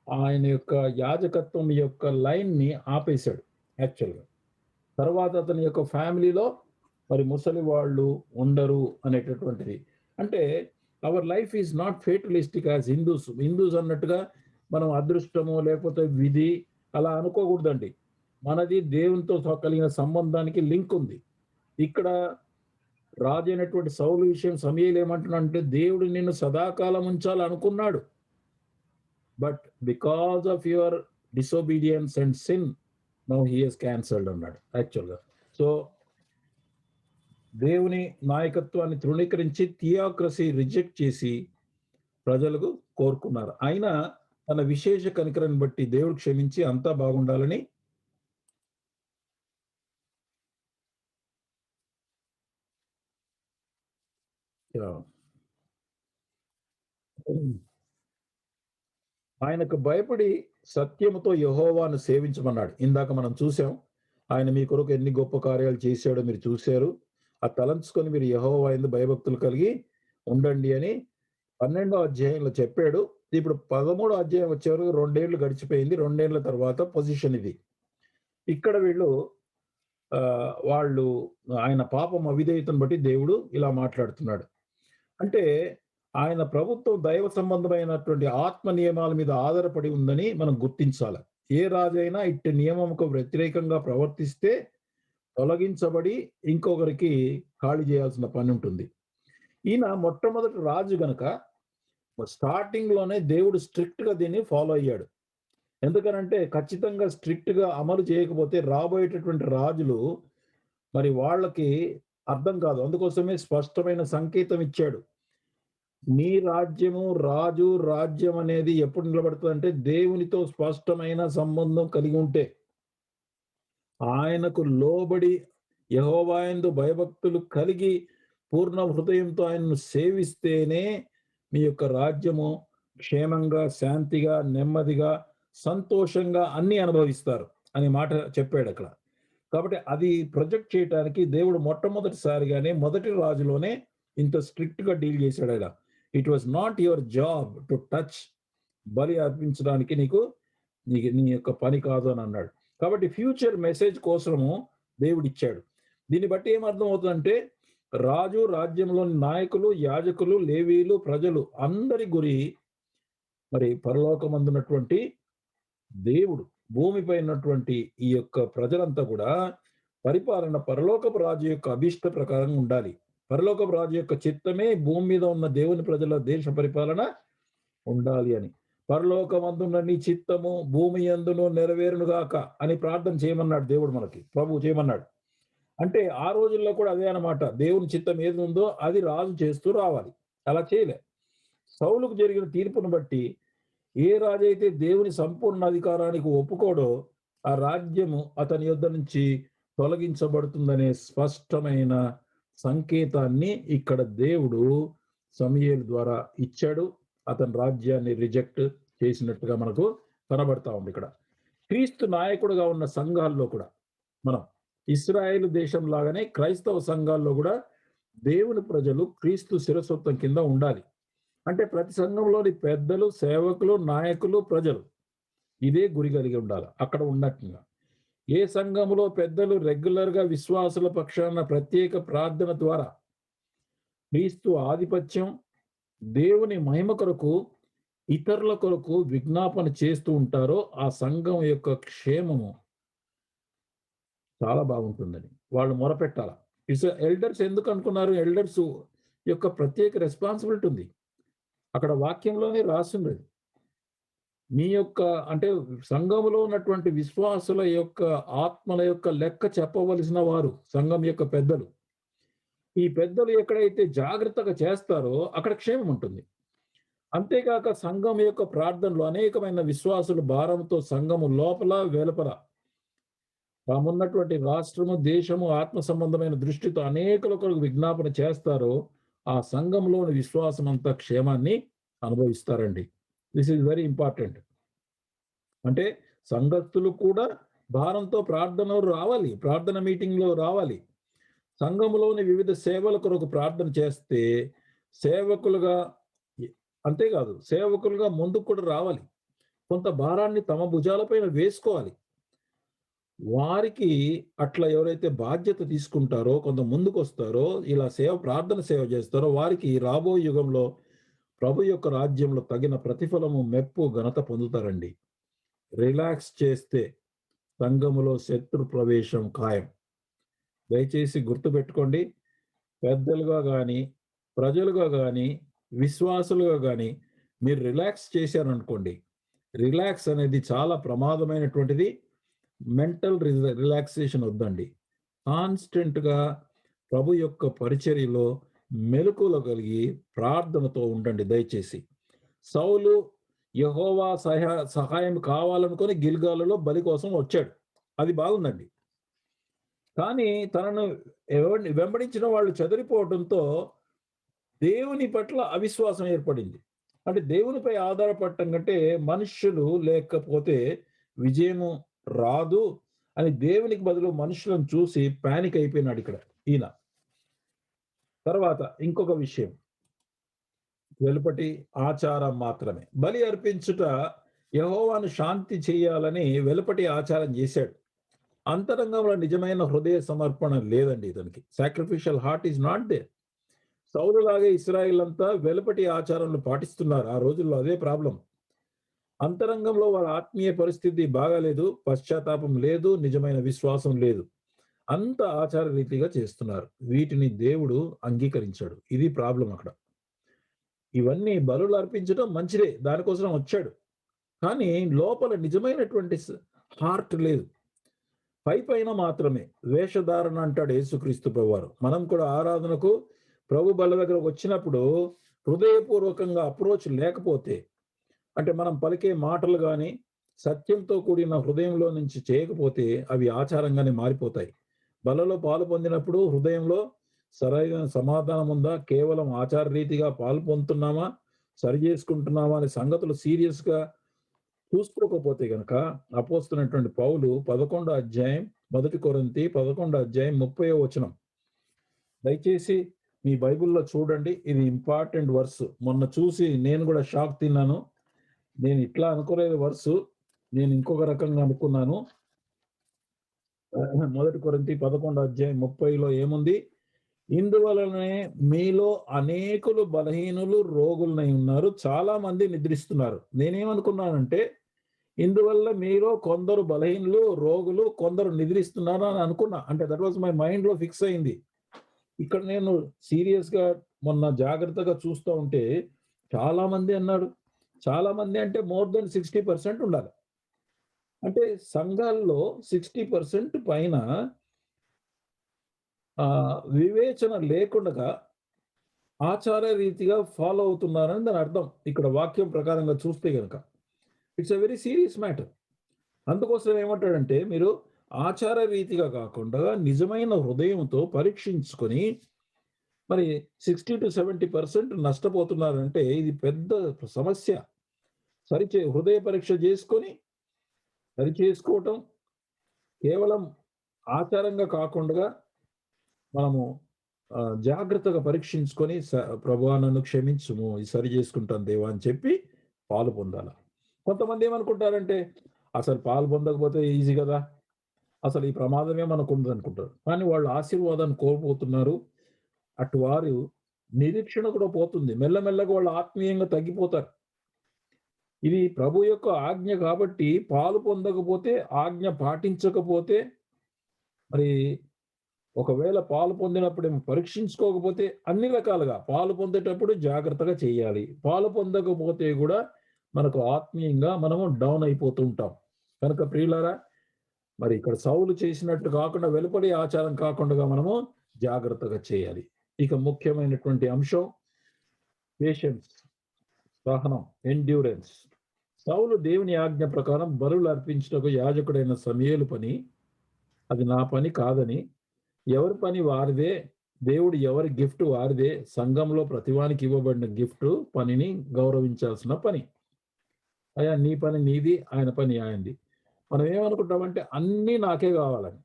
ఆయన యొక్క యాజకత్వం యొక్క లైన్ ని ఆపేశాడు యాక్చువల్గా. తర్వాత అతని యొక్క ఫ్యామిలీలో మరి ముసలి వాళ్ళు ఉండరు అనేటటువంటిది. అంటే our life is not fatalistic as Hindus అన్నట్టుగా మనం అదృష్టము లేకపోతే విధి అలా అనుకోకూడదండి. మనది దేవునితో కలిగిన సంబంధానికి లింక్ ఉంది. ఇక్కడ రాజు అయినటువంటి సౌలు విషయం సమూయేలు ఏమంటున్నాడంటే దేవుడు నిన్ను సదాకాలం ఉంచాలనుకున్నాడు, but because of your disobedience and sin now he has cancelled అన్నాడు యాక్చువల్గా. సో దేవుని నాయకత్వాన్ని తృణీకరించి థియోక్రసీ రిజెక్ట్ చేసి ప్రజలకు కోరుకున్నారు. అయినా తన విశేష కనికరాన్ని బట్టి దేవుడు క్షమించి అంతా బాగుండాలని ఆయనకు భయపడి సత్యముతో యెహోవాను సేవించమన్నాడు. ఇందాక మనం చూసాం, ఆయన మీ కొరకు ఎన్ని గొప్ప కార్యాలు చేశాడో మీరు చూశారు. ఆ తలంచుకొని మీరు యెహోవా యందు భయభక్తులు కలిగి ఉండండి అని 12వ అధ్యాయంలో చెప్పాడు. ఇప్పుడు 13వ అధ్యాయం వచ్చే వరకు 2 ఏళ్ళు గడిచిపోయింది. 2 ఏళ్ల తర్వాత పొజిషన్ ఇది. ఇక్కడ వాళ్ళు ఆయన పాపం అవిధేయతను బట్టి దేవుడు ఇలా మాట్లాడుతున్నాడు. అంటే ఆయన ప్రభుత్వం దైవ సంబంధమైనటువంటి ఆత్మ నియమాల మీద ఆధారపడి ఉందని మనం గుర్తించాలి. ఏ రాజైనా ఇట్టి నియమంకు వ్యతిరేకంగా ప్రవర్తిస్తే తొలగించబడి ఇంకొకరికి ఖాళీ చేయాల్సిన పని ఉంటుంది. ఈయన మొట్టమొదటి రాజు గనక స్టార్టింగ్ లోనే దేవుడు స్ట్రిక్ట్ గా దీన్ని ఫాలో అయ్యాడు. ఎందుకనంటే ఖచ్చితంగా స్ట్రిక్ట్ గా అమలు చేయకపోతే రాబోయేటటువంటి రాజులు మరి వాళ్ళకి అర్థం కాదు. అందుకోసమే స్పష్టమైన సంకేతం ఇచ్చాడు. నీ రాజ్యము రాజ్యం అనేది ఎప్పుడు నిలబడుతుంది అంటే దేవునితో స్పష్టమైన సంబంధం కలిగి ఉంటే, ఆయనకు లోబడి యెహోవా యందు భయభక్తులు కలిగి పూర్ణ హృదయంతో ఆయనను సేవిస్తేనే మీ యొక్క రాజ్యము క్షేమంగా, శాంతిగా, నెమ్మదిగా, సంతోషంగా అన్ని అనుభవిస్తారు అనే మాట చెప్పాడు అక్కడ. కాబట్టి అది ప్రొజెక్ట్ చేయడానికి దేవుడు మొట్టమొదటిసారిగానే మొదటి రాజులోనే ఇంత స్ట్రిక్ట్ గా డీల్ చేశాడు. ఆయన it was not your job to touch, బలి అర్పించడానికి నీ యొక్క పని కాదు అని అన్నాడు. కాబట్టి ఫ్యూచర్ మెసేజ్ కోసము దేవుడు ఇచ్చాడు. దీన్ని బట్టి ఏమర్థం అవుతుందంటే రాజు, రాజ్యంలోని నాయకులు, యాజకులు, లేవీలు, ప్రజలు అందరి గురి మరి పరలోకమందున్నటువంటి దేవుడు, భూమిపై ఉన్నటువంటి ఈ యొక్క ప్రజలంతా కూడా పరిపాలన పరలోకపు రాజు యొక్క అభిష్ట ప్రకారం ఉండాలి. పరలోకపు రాజు యొక్క చిత్తమే భూమి మీద ఉన్న దేవుని ప్రజల దేశ పరిపాలన ఉండాలి అని. పరలోకమందున్న నీ చిత్తము భూమి యందును నెరవేరును గాక అని ప్రార్థన చేయమన్నాడు దేవుడు మనకి. ప్రభువు చేయమన్నాడు. అంటే ఆ రోజుల్లో కూడా అదే అన్నమాట. దేవుని చిత్తం ఏది ఉందో అది రాజు చేస్తూ రావాలి. అలా చేయలే. సౌలుకు జరిగిన తీర్పును బట్టి ఏ రాజైతే దేవుని సంపూర్ణ అధికారానికి ఒప్పుకోడో ఆ రాజ్యము అతని యొద్ద నుంచి తొలగించబడుతుందనే స్పష్టమైన సంకేతాన్ని ఇక్కడ దేవుడు సమూయేలు ద్వారా ఇచ్చాడు. అతని రాజ్యాన్ని రిజెక్ట్ చేసినట్టుగా మనకు కనబడతా ఉంది ఇక్కడ. క్రీస్తు నాయకుడుగా ఉన్న సంఘాల్లో కూడా మనం ఇశ్రాయేలు దేశం లాగానే క్రైస్తవ సంఘాల్లో కూడా దేవుని ప్రజలు క్రీస్తు శిరస్వత్వం కింద ఉండాలి. అంటే ప్రతి సంఘంలోని పెద్దలు, సేవకులు, నాయకులు, ప్రజలు ఇదే గురి కలిగి ఉండాలి. అక్కడ ఉన్నట్టుగా ఏ సంఘములో పెద్దలు రెగ్యులర్గా విశ్వాసుల పక్షాన ప్రత్యేక ప్రార్థన ద్వారా క్రీస్తు ఆధిపత్యం, దేవుని మహిమ కొరకు, ఇతరుల కొరకు విజ్ఞాపన చేస్తూ ఉంటారో ఆ సంఘం యొక్క క్షేమము చాలా బాగుంటుందని వాళ్ళు మొరపెట్టాల. ఎల్డర్స్ ఎందుకు అనుకున్నారు? ఎల్డర్స్ యొక్క ప్రత్యేక రెస్పాన్సిబిలిటీ ఉంది. అక్కడ వాక్యంలోనే రాసింది. మీ యొక్క అంటే సంఘములో ఉన్నటువంటి విశ్వాసుల యొక్క ఆత్మల యొక్క లెక్క చెప్పవలసిన వారు సంఘం యొక్క పెద్దలు. ఈ పెద్దలు ఎక్కడైతే జాగ్రత్తగా చేస్తారో అక్కడ క్షేమం ఉంటుంది. అంతేకాక సంఘం యొక్క ప్రార్థనలు అనేకమైన విశ్వాసులు భారంతో సంఘము లోపల వెలుపల తామున్నటువంటి రాష్ట్రము, దేశము, ఆత్మ సంబంధమైన దృష్టితో అనేకుల కొరకు విజ్ఞాపన చేస్తారో ఆ సంఘంలోని విశ్వాసం అంతా క్షేమాన్ని అనుభవిస్తారండి. This is very important. అంటే సంఘస్థులు కూడా భారంతో ప్రార్థనలు రావాలి, ప్రార్థన మీటింగ్లో రావాలి. సంఘములోని వివిధ సేవల కొరకు ప్రార్థన చేస్తే సేవకులుగా అంతేకాదు సేవకులుగా ముందుకు కూడా రావాలి. కొంత భారాన్ని తమ భుజాలపైన వేసుకోవాలి. వారికి అట్లా ఎవరైతే బాధ్యత తీసుకుంటారో, కొంత ముందుకు వస్తారో, ఇలా ప్రార్థన సేవ చేస్తారో వారికి రాబోయే యుగంలో ప్రభు యొక్క రాజ్యంలో తగిన ప్రతిఫలము, మెప్పు, ఘనత పొందుతారండి. రిలాక్స్ చేస్తే సంఘములో శత్రు ప్రవేశం ఖాయం. దయచేసి గుర్తుపెట్టుకోండి. పెద్దలుగా కానీ, ప్రజలుగా కానీ, విశ్వాసులుగా కానీ మీరు రిలాక్స్ చేశారనుకోండి, రిలాక్స్ అనేది చాలా ప్రమాదమైనటువంటిది. మెంటల్ రిలాక్సేషన్ వద్దండి. కాన్స్టెంట్గా ప్రభు యొక్క పరిచర్యలో మెలకువలు కలిగి ప్రార్థనతో ఉండండి దయచేసి. సౌలు యెహోవా సహాయం కావాలనుకొని గిల్గాలులో బలి కోసం వచ్చాడు. అది బాగుందండి. కానీ తనను వెంబడించిన వాళ్ళు చెదిరిపోవడంతో దేవుని పట్ల అవిశ్వాసం ఏర్పడింది. అంటే దేవునిపై ఆధారపడటం కంటే మనుష్యులు లేకపోతే విజయము రాదు అని దేవునికి బదులు మనుషులను చూసి పానిక్ అయిపోయినాడు ఇక్కడ ఈయన. తర్వాత ఇంకొక విషయం, వెలుపటి ఆచారం మాత్రమే. బలి అర్పించుట యెహోవాను శాంతి చేయాలని వెలుపటి ఆచారం చేశాడు. అంతరంగంలో నిజమైన హృదయ సమర్పణ లేదండి ఇతనికి. Sacrificial heart is not there. సౌలులాగే ఇశ్రాయేల్ అంతా వెలుపటి ఆచారాలను పాటిస్తున్నారు. ఆ రోజుల్లో అదే ప్రాబ్లం. అంతరంగంలో వాళ్ళ ఆత్మీయ పరిస్థితి బాగాలేదు, పశ్చాత్తాపం లేదు, నిజమైన విశ్వాసం లేదు. అంత ఆచార రీతిగా చేస్తున్నారు. వీటిని దేవుడు అంగీకరించాడు. ఇది ప్రాబ్లం అక్కడ. ఇవన్నీ బలులు అర్పించడం మంచిదే, దానికోసం వచ్చాడు. కానీ లోపల నిజమైనటువంటి హార్ట్ లేదు. పైన మాత్రమే వేషధారణ అంటాడు యేసుక్రీస్తు ప్రభువారు. మనం కూడా ఆరాధనకు ప్రభు బల్ల దగ్గరకు వచ్చినప్పుడు హృదయపూర్వకంగా అప్రోచ్ లేకపోతే, అంటే మనం పలికే మాటలు కానీ సత్యంతో కూడిన హృదయంలో నుంచి చేయకపోతే అవి ఆచారంగానే మారిపోతాయి. బలలో పాలు పొందినప్పుడు హృదయంలో సరైన సమాధానం ఉందా, కేవలం ఆచార రీతిగా పాలు పొందుతున్నామా, సరి చేసుకుంటున్నామా అనే సంగతులు సీరియస్గా చూసుకోకపోతే గనక అపోస్తున్నటువంటి పౌలు 11వ అధ్యాయం 1 కొరింథీ 11వ అధ్యాయం 30వ వచనం దయచేసి మీ బైబిల్లో చూడండి. ఇది ఇంపార్టెంట్ వర్స్. మొన్న చూసి నేను కూడా షాక్ తిన్నాను. నేను ఇట్లా అనుకోలేదు వర్సు, నేను ఇంకొక రకంగా అనుకున్నాను. 1 కొరింథీ 11వ అధ్యాయం 30లో ఏముంది? ఇందువలనే మీలో అనేకులు బలహీనులు, రోగులనై ఉన్నారు, చాలా మంది నిద్రిస్తున్నారు. నేనేమనుకున్నానంటే ఇందువల్ల మీలో కొందరు బలహీనులు, రోగులు, కొందరు నిద్రిస్తున్నారు అని అనుకున్నా. అంటే దట్ వాజ్ మై మైండ్ లో ఫిక్స్ అయింది. ఇక్కడ నేను సీరియస్ గా మొన్న జాగ్రత్తగా చూస్తూ ఉంటే చాలా మంది అన్నాడు చాలా మంది అంటే మోర్ దెన్ 60% ఉండాలి. అంటే సంఘాల్లో 60% పైన వివేచన లేకుండగా ఆచార రీతిగా ఫాలో అవుతున్నారని దాని అర్థం. ఇక్కడ వాక్యం ప్రకారంగా చూస్తే గనక. It's a very serious matter. అందుకోసం ఏమంటాడంటే, మీరు ఆచార రీతిగా కాకుండా నిజమైన హృదయంతో పరీక్షించుకొని మరి 60-70% నష్టపోతున్నారంటే ఇది పెద్ద సమస్య. హృదయ పరీక్ష చేసుకొని సరిచేసుకోవటం కేవలం ఆచారంగా కాకుండా మనము జాగ్రత్తగా పరీక్షించుకొని ప్రభువా నన్ను క్షమించుము, ఇది సరి చేసుకుంటాను దేవా అని చెప్పి పాలు పొందాలి. కొంతమంది ఏమనుకుంటారంటే, అసలు పాలు పొందకపోతే ఈజీ కదా, అసలు ఈ ప్రమాదమే మనకు ఉండదు అనుకుంటారు. కానీ వాళ్ళు ఆశీర్వాదాన్ని కోల్పోతున్నారు. అటు వారు నిరీక్షణ కూడా పోతుంది. మెల్లమెల్లగా వాళ్ళు ఆత్మీయంగా తగ్గిపోతారు. ఇది ప్రభు యొక్క ఆజ్ఞ కాబట్టి పాలు పొందకపోతే, ఆజ్ఞ పాటించకపోతే, మరి ఒకవేళ పాలు పొందినప్పుడు పరీక్షించుకోకపోతే అన్ని రకాలుగా పాలు పొందేటప్పుడు జాగ్రత్తగా చేయాలి. పాలు పొందకపోతే కూడా మనకు ఆత్మీయంగా మనము డౌన్ అయిపోతూ ఉంటాం. కనుక ప్రియులారా, మరి ఇక్కడ సౌలు చేసినట్టు కాకుండా వెలుపడి ఆచారం కాకుండా మనము జాగ్రత్తగా చేయాలి. ఇక ముఖ్యమైనటువంటి అంశం పేషెన్స్, సహనం, ఎండ్యూరెన్స్. సౌలు దేవుని ఆజ్ఞ ప్రకారం బలులు అర్పించుటకు యాజకుడైన సమూయేలు పని, అది నా పని కాదని, ఎవరి పని వారిదే, దేవుడు ఎవరి గిఫ్ట్ వారిదే, సంఘంలో ప్రతివానికి ఇవ్వబడిన గిఫ్ట్ పనిని గౌరవించాల్సిన పని. అయ్యా నీ పని నీది, ఆయన పని ఆయనది. మనం ఏమనుకుంటామంటే అన్నీ నాకే కావాలని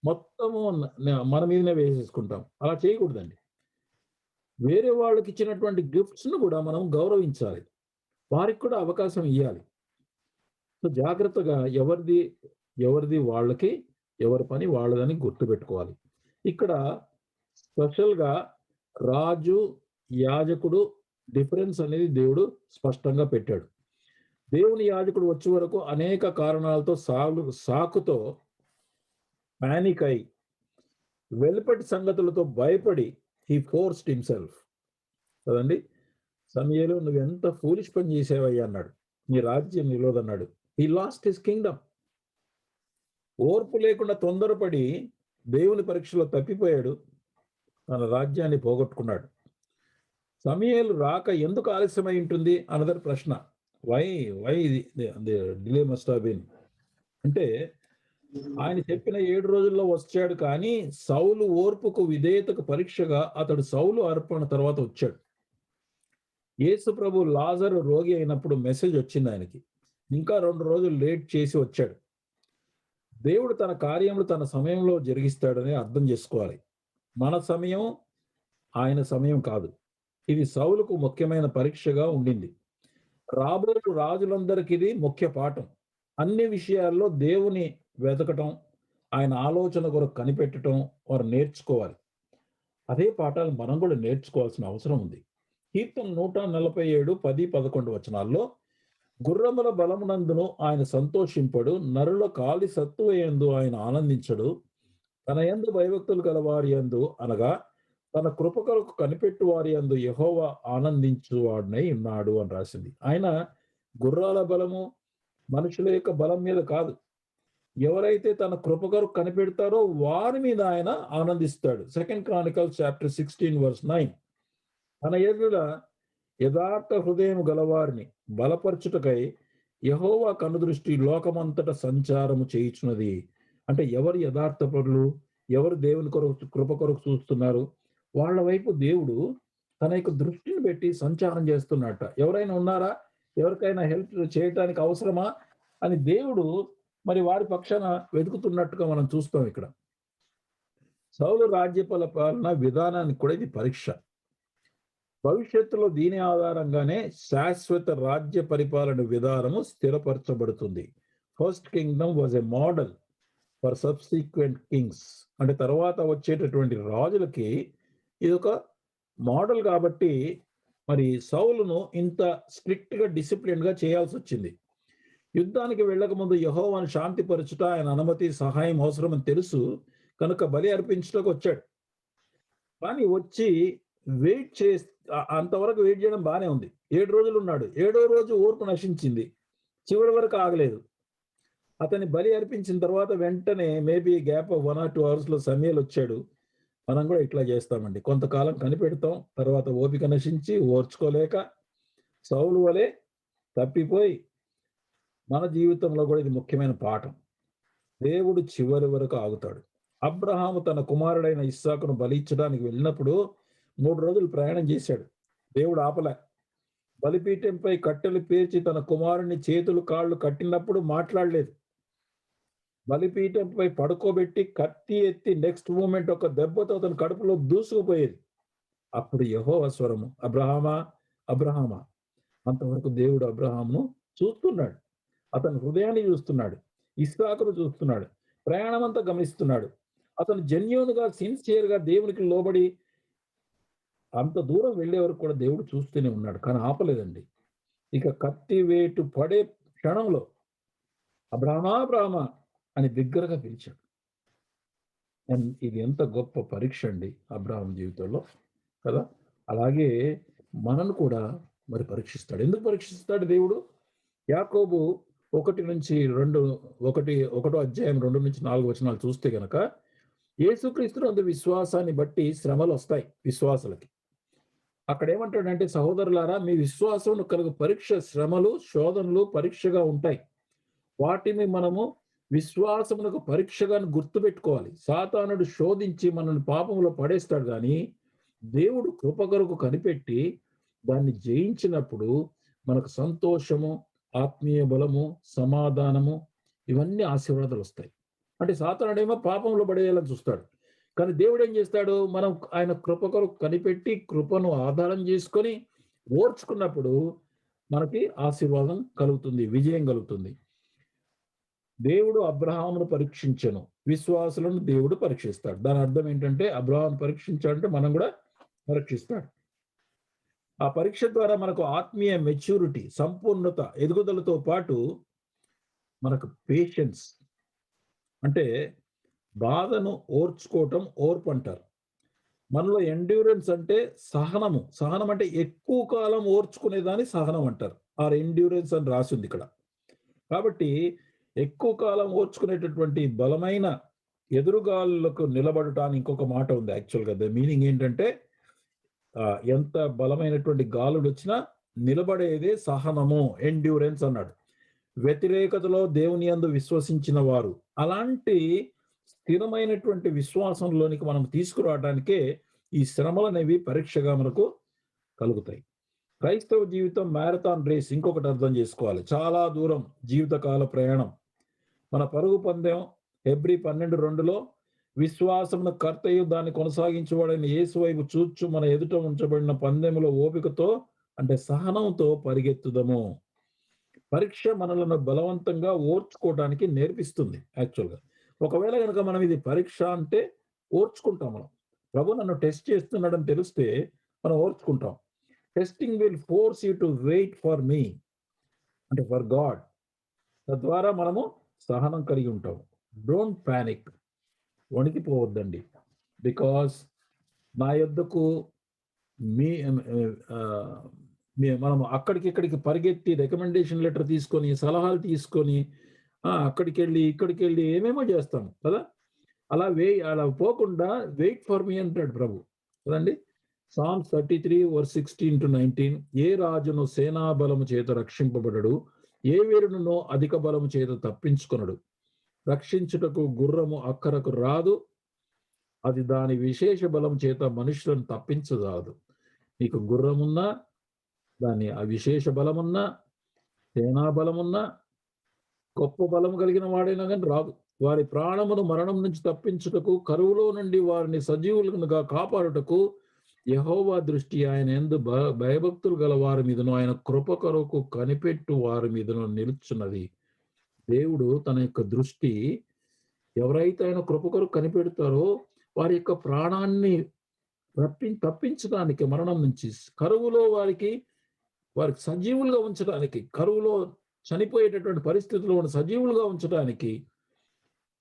మొత్తము మన మీదనే వేసేసుకుంటాం. అలా చేయకూడదండి. వేరే వాళ్ళకి ఇచ్చినటువంటి గిఫ్ట్స్ను కూడా మనం గౌరవించాలి, వారికి కూడా అవకాశం ఇవ్వాలి. సో జాగ్రత్తగా ఎవరిది వాళ్ళకి, ఎవరి పని వాళ్ళదని గుర్తుపెట్టుకోవాలి. ఇక్కడ స్పెషల్గా రాజు, యాజకుడు డిఫరెన్స్ అనేది దేవుడు స్పష్టంగా పెట్టాడు. దేవుని యాజకుడు వచ్చే వరకు అనేక కారణాలతో సాకుతో పానిక్ అయి వెలుపటి సంగతులతో భయపడి హీ ఫోర్స్డ్ హిమ్సెల్ఫ్ కదండి. సమూయేలు నువ్వు ఎంత ఫూలిష్ పని చేసావయ్యా అన్నాడు, నీ రాజ్యం నిలవదన్నాడు. He lost his kingdom. ఓర్పు లేకుండా తొందరపడి దేవుని పరీక్షలో తప్పిపోయాడు, తన రాజ్యాన్ని పోగొట్టుకున్నాడు. సమూయేలు రాక ఎందుకు ఆలస్యమై ఉంటుంది అన్నది ప్రశ్న. Why delay must have been అంటే, ఆయన చెప్పిన 7 రోజుల్లో వచ్చాడు, కానీ సౌలు ఓర్పుకు విధేయతకు పరీక్షగా అతడు సౌలు అర్పణ తర్వాత వచ్చాడు. యేసు ప్రభు లాజరు రోగి అయినప్పుడు మెసేజ్ వచ్చింది ఆయనకి, ఇంకా 2 రోజులు లేట్ చేసి వచ్చాడు. దేవుడు తన కార్యములు తన సమయంలో జరిగిస్తాడని అర్థం చేసుకోవాలి. మన సమయం ఆయన సమయం కాదు. ఇది సౌలుకు ముఖ్యమైన పరీక్షగా ఉండింది. రాబోయే రాజులందరికీ ఇది ముఖ్య పాఠం. అన్ని విషయాల్లో దేవుని వెతకటం, ఆయన ఆలోచన కొరకు కనిపెట్టడం వారు నేర్చుకోవాలి. అదే పాఠాలు మనం కూడా నేర్చుకోవాల్సిన అవసరం ఉంది. కీర్తన 147, 10, 11 వచనాల్లో గుర్రముల బలమునందును ఆయన సంతోషింపడు, నరుల కాలి సత్తువయందు ఆయన ఆనందించడు, తన యందు భయభక్తులు గలవారి యందు అనగా తన కృప కొరకు కనిపెట్టు వారి యందు యెహోవా ఆనందించువాడనై ఉన్నాడు అని రాసింది. ఆయన గుర్రాల బలము, మనుషుల యొక్క బలం మీద కాదు, ఎవరైతే తన కృప కొరకు కనిపెడతారో వారి మీద ఆయన ఆనందిస్తాడు. 2 Chronicles chapter 16 verse 9. తన ఎదుట యథార్థ హృదయం గలవారిని బలపరచుటకై యెహోవా కనుదృష్టి లోకమంతట సంచారము చేయుచున్నది. అంటే ఎవరు యథార్థపరులు, ఎవరు దేవుని కొరకు కృప కొరకు చూస్తున్నారు, వాళ్ళ వైపు దేవుడు తన యొక్క దృష్టిని పెట్టి సంచారం చేస్తున్నట్ట. ఎవరైనా ఉన్నారా, ఎవరికైనా హెల్ప్ చేయటానికి అవసరమా అని దేవుడు మరి వారి పక్షాన వెతుకుతున్నట్టుగా మనం చూస్తాం. ఇక్కడ సౌలు రాజ్యపాలన విధానానికి కూడా ఇది పరీక్ష. భవిష్యత్తులో దీని ఆధారంగానే శాశ్వత రాజ్య పరిపాలన విధానము స్థిరపరచబడుతుంది. First kingdom was a model for subsequent kings. అంటే తర్వాత వచ్చేటటువంటి రాజులకి ఇది ఒక మోడల్. కాబట్టి మరి సౌలును ఇంత స్ట్రిక్ట్ గా డిసిప్లిన్ గా చేయాల్సి వచ్చింది. యుద్ధానికి వెళ్ళక ముందు యెహోవాను శాంతిపరచుట, ఆయన అనుమతి సహాయం అవసరమని తెలుసు కనుక బలి అర్పించుటకు వచ్చాడు. కానీ వచ్చి వెయిట్ చేసి అంతవరకు వెయిట్ చేయడం బానే ఉంది. 7 రోజులు ఉన్నాడు. 7వ రోజు ఓర్పు నశించింది. చివరి వరకు ఆగలేదు. అతన్ని బలి అర్పించిన తర్వాత వెంటనే మేబీ గ్యాప్ ఆఫ్ 1 or 2 అవర్స్‌లో సమూయేలు వచ్చాడు. మనం కూడా ఇట్లా చేస్తామండి. కొంతకాలం కనిపెడతాం. తర్వాత ఓపిక నశించి ఓర్చుకోలేక సౌలు వలె తప్పిపోయి మన జీవితంలో కూడా ఇది ముఖ్యమైన పాఠం. దేవుడు చివరి వరకు ఆగుతాడు. అబ్రహాము తన కుమారుడైన ఇస్సాకును బలి ఇచ్చడానికి వెళ్ళినప్పుడు 3 రోజులు ప్రయాణం చేశాడు. దేవుడు ఆపలే. బలిపీఠంపై కట్టెలు పేర్చి తన కుమారుని చేతులు కాళ్ళు కట్టినప్పుడు మాట్లాడలేదు. బలిపీఠంపై పడుకోబెట్టి కత్తి ఎత్తి నెక్స్ట్ మూమెంట్ ఒక దెబ్బతో అతని కడుపులో దూసుకుపోయేది. అప్పుడు యెహోవా స్వరము, అబ్రహామా అబ్రహామా. అంతవరకు దేవుడు అబ్రహామును చూస్తున్నాడు. అతని హృదయాన్ని చూస్తున్నాడు. ఇస్సాకును చూస్తున్నాడు. ప్రయాణం అంతా గమనిస్తున్నాడు. అతను జెన్యూన్‌గా సిన్సియర్‌గా దేవునికి లోబడి అంత దూరం వెళ్ళే వరకు కూడా దేవుడు చూస్తూనే ఉన్నాడు. కానీ ఆపలేదండి. ఇక కత్తి వేటు పడే క్షణంలో అబ్రహామా అబ్రహామా అని బిగ్గరగా పిలిచాడు. ఇది ఎంత గొప్ప పరీక్ష అండి అబ్రహాం జీవితంలో కదా. అలాగే మనను కూడా మరి పరీక్షిస్తాడు. ఎందుకు పరీక్షిస్తాడు దేవుడు? యాకోబు 1 అధ్యాయం 2-4 వచనాలు చూస్తే గనక యేసుక్రీస్తునందు విశ్వాసాన్ని బట్టి శ్రమలు వస్తాయి విశ్వాసులకి. అక్కడ ఏమంటాడంటే, సహోదరులారా మీ విశ్వాసం కలుగు పరీక్ష, శ్రమలు, శోధనలు పరీక్షగా ఉంటాయి. వాటిని మనము విశ్వాసమునకు పరీక్షగా గుర్తుపెట్టుకోవాలి. సాతానుడు శోధించి మనల్ని పాపంలో పడేస్తాడు, కానీ దేవుడు కృప కొరకు కనిపెట్టి దాన్ని జయించినప్పుడు మనకు సంతోషము, ఆత్మీయ బలము, సమాధానము, ఇవన్నీ ఆశీర్వాదాలు వస్తాయి. అంటే సాతానుడేమో పాపంలో పడేయాలని చూస్తాడు, కానీ దేవుడు ఏం చేస్తాడు? మనం ఆయన కృప కొరకు కనిపెట్టి కృపను ఆధారం చేసుకొని ఓర్చుకున్నప్పుడు మనకి ఆశీర్వాదం కలుగుతుంది, విజయం కలుగుతుంది. దేవుడు అబ్రహామును పరీక్షించెను, విశ్వాసులను దేవుడు పరీక్షిస్తాడు. దాని అర్థం ఏంటంటే, అబ్రహామును పరీక్షించాడంటే మనం కూడా పరీక్షిస్తాడు. ఆ పరీక్ష ద్వారా మనకు ఆత్మీయ మెచ్యూరిటీ, సంపూర్ణత, ఎదుగుదలతో పాటు మనకు పేషెన్స్, అంటే బాధను ఓర్చుకోవటం ఓర్పు అంటారు. మనలో ఎండ్యూరెన్స్ అంటే సహనము. సహనం అంటే ఎక్కువ కాలం ఓర్చుకునేదాన్ని సహనం అంటారు. ఆర్ ఎండ్యూరెన్స్ అని రాసింది ఇక్కడ. కాబట్టి ఎక్కువ కాలం ఓర్చుకునేటటువంటి బలమైన ఎదురుగాలులకు నిలబడటానికి ఇంకొక మాట ఉంది. యాక్చువల్గా ద మీనింగ్ ఏంటంటే, ఎంత బలమైనటువంటి గాలుడు వచ్చినా నిలబడేదే సహనము, ఎండ్యూరెన్స్ అన్నాడు. వ్యతిరేకతలో దేవుని యందు విశ్వసించిన వారు, అలాంటి స్థిరమైనటువంటి విశ్వాసంలోనికి మనం తీసుకురావడానికే ఈ శ్రమలు అనేవి పరీక్షగా మనకు కలుగుతాయి. క్రైస్తవ జీవితం మ్యారథాన్ రేస్. ఇంకొకటి అర్థం చేసుకోవాలి, చాలా దూరం జీవితకాల ప్రయాణం. మన పరుగు పందెం హెబ్రీ 12:2లో విశ్వాసమును కర్తయు దాన్ని కొనసాగించేవాడైన యేసు వైపు చూచు మన ఎదుట ఉంచబడిన పందెములో ఓపికతో, అంటే సహనంతో పరిగెత్తుదము. పరీక్ష మనలను బలవంతంగా ఓర్చుకోవడానికి నేర్పిస్తుంది. యాక్చువల్గా ఒకవేళ కనుక మనం ఇది పరీక్ష అంటే ఓర్చుకుంటాం. మనం ప్రభు నన్ను టెస్ట్ చేస్తున్నాడని తెలిస్తే మనం ఓర్చుకుంటాం. Testing will force you to wait for me, అంటే ఫర్ గాడ్. తద్వారా మనము సహనం కలిగి ఉంటాం. Don't panic, వణికిపోవద్దండి. బికాస్ నా యొద్దకు మనం అక్కడికి పరిగెత్తి రికమెండేషన్ లెటర్ తీసుకొని, సలహాలు తీసుకొని, అక్కడికి వెళ్ళి ఏమేమో చేస్తాము కదా. అలా పోకుండా వెయిట్ ఫర్ మీ అంటాడు ప్రభు కదండి. Psalms 33:16-19, ఏ రాజును సేనా బలము చేత రక్షింపబడడు, ఏ వీరునునో అధిక బలము చేత తప్పించుకొనడు. రక్షించుటకు గుర్రము అక్కరకు రాదు, అది దాని విశేష బలం చేత మనుషులను తప్పించరాదు. నీకు గుర్రమున్నా, దాని ఆ విశేష బలమున్నా, సేనా బలమున్నా, గొప్ప బలం కలిగిన వాడైనా కానీ రాదు. వారి ప్రాణమును మరణం నుంచి తప్పించుటకు, కరువులో నుండి వారిని సజీవులుగా కాపాడుటకు యెహోవా దృష్టి ఆయన యందు భయభక్తులు గల వారి మీదను, ఆయన కృప కొరకు కనిపెట్టు వారి మీదను నిలుచున్నది. దేవుడు తన యొక్క దృష్టి ఎవరైతే ఆయన కృప కొరకు కనిపెడతారో వారి యొక్క ప్రాణాన్ని తప్పించడానికి, మరణం నుంచి, కరువులో వారికి సజీవులుగా ఉంచడానికి, కరువులో చనిపోయేటటువంటి పరిస్థితుల్లో సజీవులుగా ఉంచడానికి,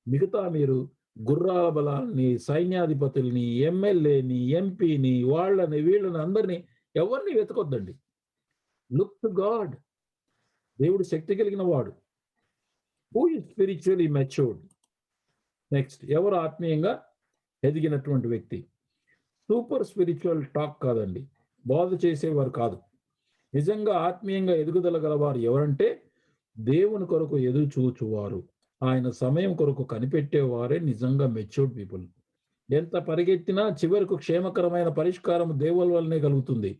మిగతా మీరు గుర్రాల బలాల్ని, సైన్యాధిపతుల్ని, ఎమ్మెల్యేని, ఎంపీని, వాళ్ళని, వీళ్ళని అందరిని ఎవరిని వెతకొద్దండి. Look to God. దేవుడు శక్తి కలిగిన వాడు. Who is spiritually matured. Next, ఎవరు ఆత్మీయంగా ఎదిగినటువంటి వ్యక్తి. సూపర్ స్పిరిచువల్ టాక్ కాదండి, బోధ చేసేవారు కాదు. నిజంగా ఆత్మీయంగా ఎదుగుదల గలవారు ఎవరంటే దేవుని కొరకు ఎదురు చూచువారు, ఆయన సమయం కొరకు కనిపెట్టేవారే నిజంగా మెచ్యూర్డ్ పీపుల్. ఎంత పరిగెత్తినా చివరకు క్షేమకరమైన పరిష్కారం దేవుని వల్లనే కలుగుతుంది.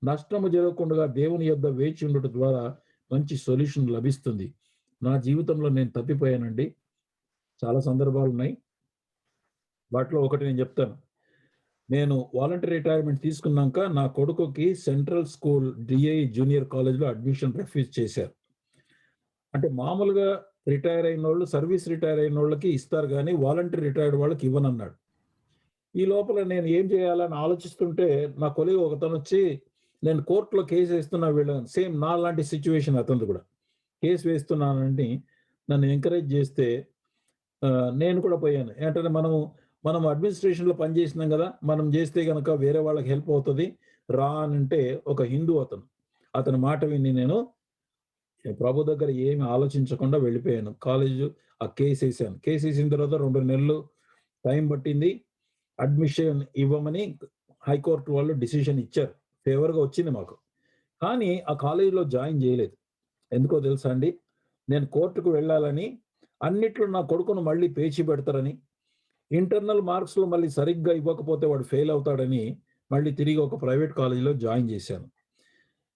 నష్టము జరగకుండా దేవుని యొద్ద వేచి ఉండటం ద్వారా మంచి సొల్యూషన్ లభిస్తుంది. నా జీవితంలో నేను తప్పిపోయానండి, చాలా సందర్భాలు ఉన్నాయి. వాటిలో ఒకటి నేను చెప్తాను. నేను వాలంటరీ రిటైర్మెంట్ తీసుకున్నాక నా కొడుకుకి సెంట్రల్ స్కూల్ డిఐ జూనియర్ కాలేజ్లో అడ్మిషన్ రిఫ్యూజ్ చేశారు. అంటే మామూలుగా రిటైర్ అయిన వాళ్ళు, సర్వీస్ రిటైర్ అయిన వాళ్ళకి ఇస్తారు కానీ వాలంటరీ రిటైర్డ్ వాళ్ళకి ఇవ్వనన్నాడు. ఈ లోపల నేను ఏం చేయాలని ఆలోచిస్తుంటే నా కొలీగ్ ఒకతను వచ్చి, నేను కోర్టులో కేసు వేస్తున్నా, వీళ్ళ సేమ్ నా లాంటి సిచ్యువేషన్ అతను కూడా, కేసు వేస్తున్నానని నన్ను ఎంకరేజ్ చేస్తే నేను కూడా పోయాను. ఏంటంటే మనం అడ్మినిస్ట్రేషన్లో పనిచేసినాం కదా, మనం చేస్తే కనుక వేరే వాళ్ళకి హెల్ప్ అవుతుంది రా అని అంటే, ఒక హిందూ అతని మాట విని నేను ప్రభు దగ్గర ఏమి ఆలోచించకుండా వెళ్ళిపోయాను. కాలేజ్ ఆ కేసు వేసాను. కేసు వేసిన తర్వాత 2 నెలలు టైం పట్టింది. అడ్మిషన్ ఇవ్వమని హైకోర్టు వాళ్ళు డిసిషన్ ఇచ్చారు. ఫేవర్గా వచ్చింది మాకు. కానీ ఆ కాలేజీలో జాయిన్ చేయలేదు. ఎందుకో తెలుసా అండి, నేను కోర్టుకు వెళ్ళాలని, అన్నిట్లో నా కొడుకును మళ్ళీ పేచి పెడతారని, ఇంటర్నల్ మార్క్స్లో మళ్ళీ సరిగ్గా ఇవ్వకపోతే వాడు ఫెయిల్ అవుతాడని మళ్ళీ తిరిగి ఒక ప్రైవేట్ కాలేజీలో జాయిన్ చేశాను.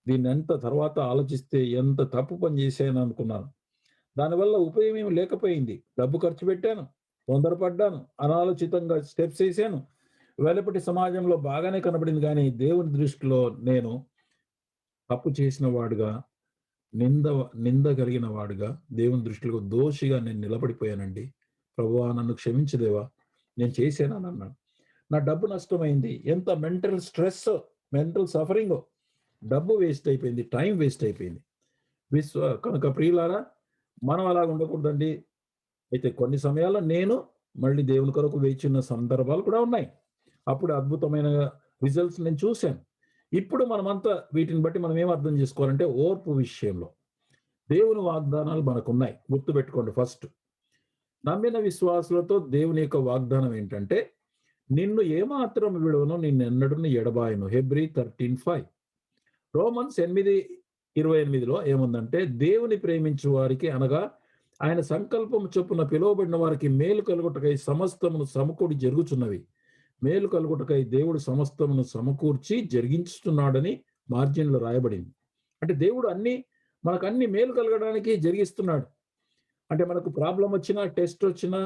దీన్ని ఎంత తర్వాత ఆలోచిస్తే ఎంత తప్పు పని చేశాను అనుకున్నాను. దానివల్ల ఉపయోగం ఏమి లేకపోయింది. డబ్బు ఖర్చు పెట్టాను, తొందరపడ్డాను, అనాలోచితంగా స్టెప్స్ వేసాను. వెలుపటి సమాజంలో బాగానే కనబడింది కానీ దేవుని దృష్టిలో నేను తప్పు చేసిన వాడుగా, నింద కలిగిన వాడుగా, దేవుని దృష్టిలో దోషిగా నేను నిలబడిపోయానండి. ప్రభువా నన్ను క్షమించదేవా, నేను చేశానని అన్నాను. నా డబ్బు నష్టమైంది. ఎంత మెంటల్ స్ట్రెస్, మెంటల్ సఫరింగ్, డబ్బు వేస్ట్ అయిపోయింది, టైం వేస్ట్ అయిపోయింది. కనుక ప్రియులారా, మనం అలా ఉండకూడదండి. అయితే కొన్ని సమయాల్లో నేను మళ్ళీ దేవుని కొరకు వేచిన సందర్భాలు కూడా ఉన్నాయి. అప్పుడు అద్భుతమైన రిజల్ట్స్ నేను చూశాను. ఇప్పుడు మనమంతా వీటిని బట్టి మనం ఏం అర్థం చేసుకోవాలంటే, ఓర్పు విషయంలో దేవుని వాగ్దానాలు మనకున్నాయి. గుర్తుపెట్టుకోండి. ఫస్ట్, నమ్మిన విశ్వాసులతో దేవుని యొక్క వాగ్దానం ఏంటంటే, నిన్ను ఏమాత్రం విడువను, నిన్నెన్నడూ ఎడబాయను. హెబ్రీ 13:5. రోమన్స్ 8:28లో ఏముందంటే, దేవుని ప్రేమించు వారికి, అనగా ఆయన సంకల్పం చొప్పున పిలువబడిన వారికి మేలు కలుగుటకై సమస్తమును సమకూడి జరుగుచున్నవి. మేలు కలుగుటకై దేవుడు సమస్తమును సమకూర్చి జరిగించుతున్నాడని మార్జిన్లో రాయబడింది. అంటే దేవుడు మనకు అన్ని మేలు కలగడానికి జరిగిస్తున్నాడు. అంటే మనకు ప్రాబ్లం వచ్చినా, టెస్ట్ వచ్చినా,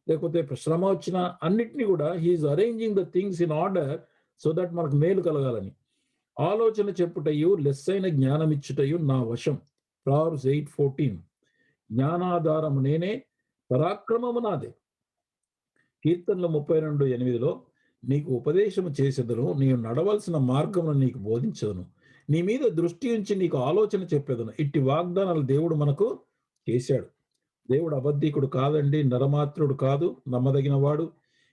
లేకపోతే శ్రమ వచ్చినా, అన్నిటినీ కూడా he is arranging the things in order so that మనకు మేలు కలగాలని. ఆలోచన చెప్పుటయు లెస్సైన జ్ఞానమిచ్చుటయు నా వశం. Proverbs 8:14. జ్ఞానాధారము నేనే, పరాక్రమము నాదే. కీర్తనలు 32:8లో, నీకు ఉపదేశము చేసేదను, నీవు నడవలసిన మార్గమును నీకు బోధించదును, నీ మీద దృష్టి ఉంచి నీకు ఆలోచన చెప్పేదను. ఇట్టి వాగ్దానాలు దేవుడు మనకు చేశాడు. దేవుడు అబద్ధికుడు కాదండి, నరమాత్రుడు కాదు, నమ్మదగిన వాడు,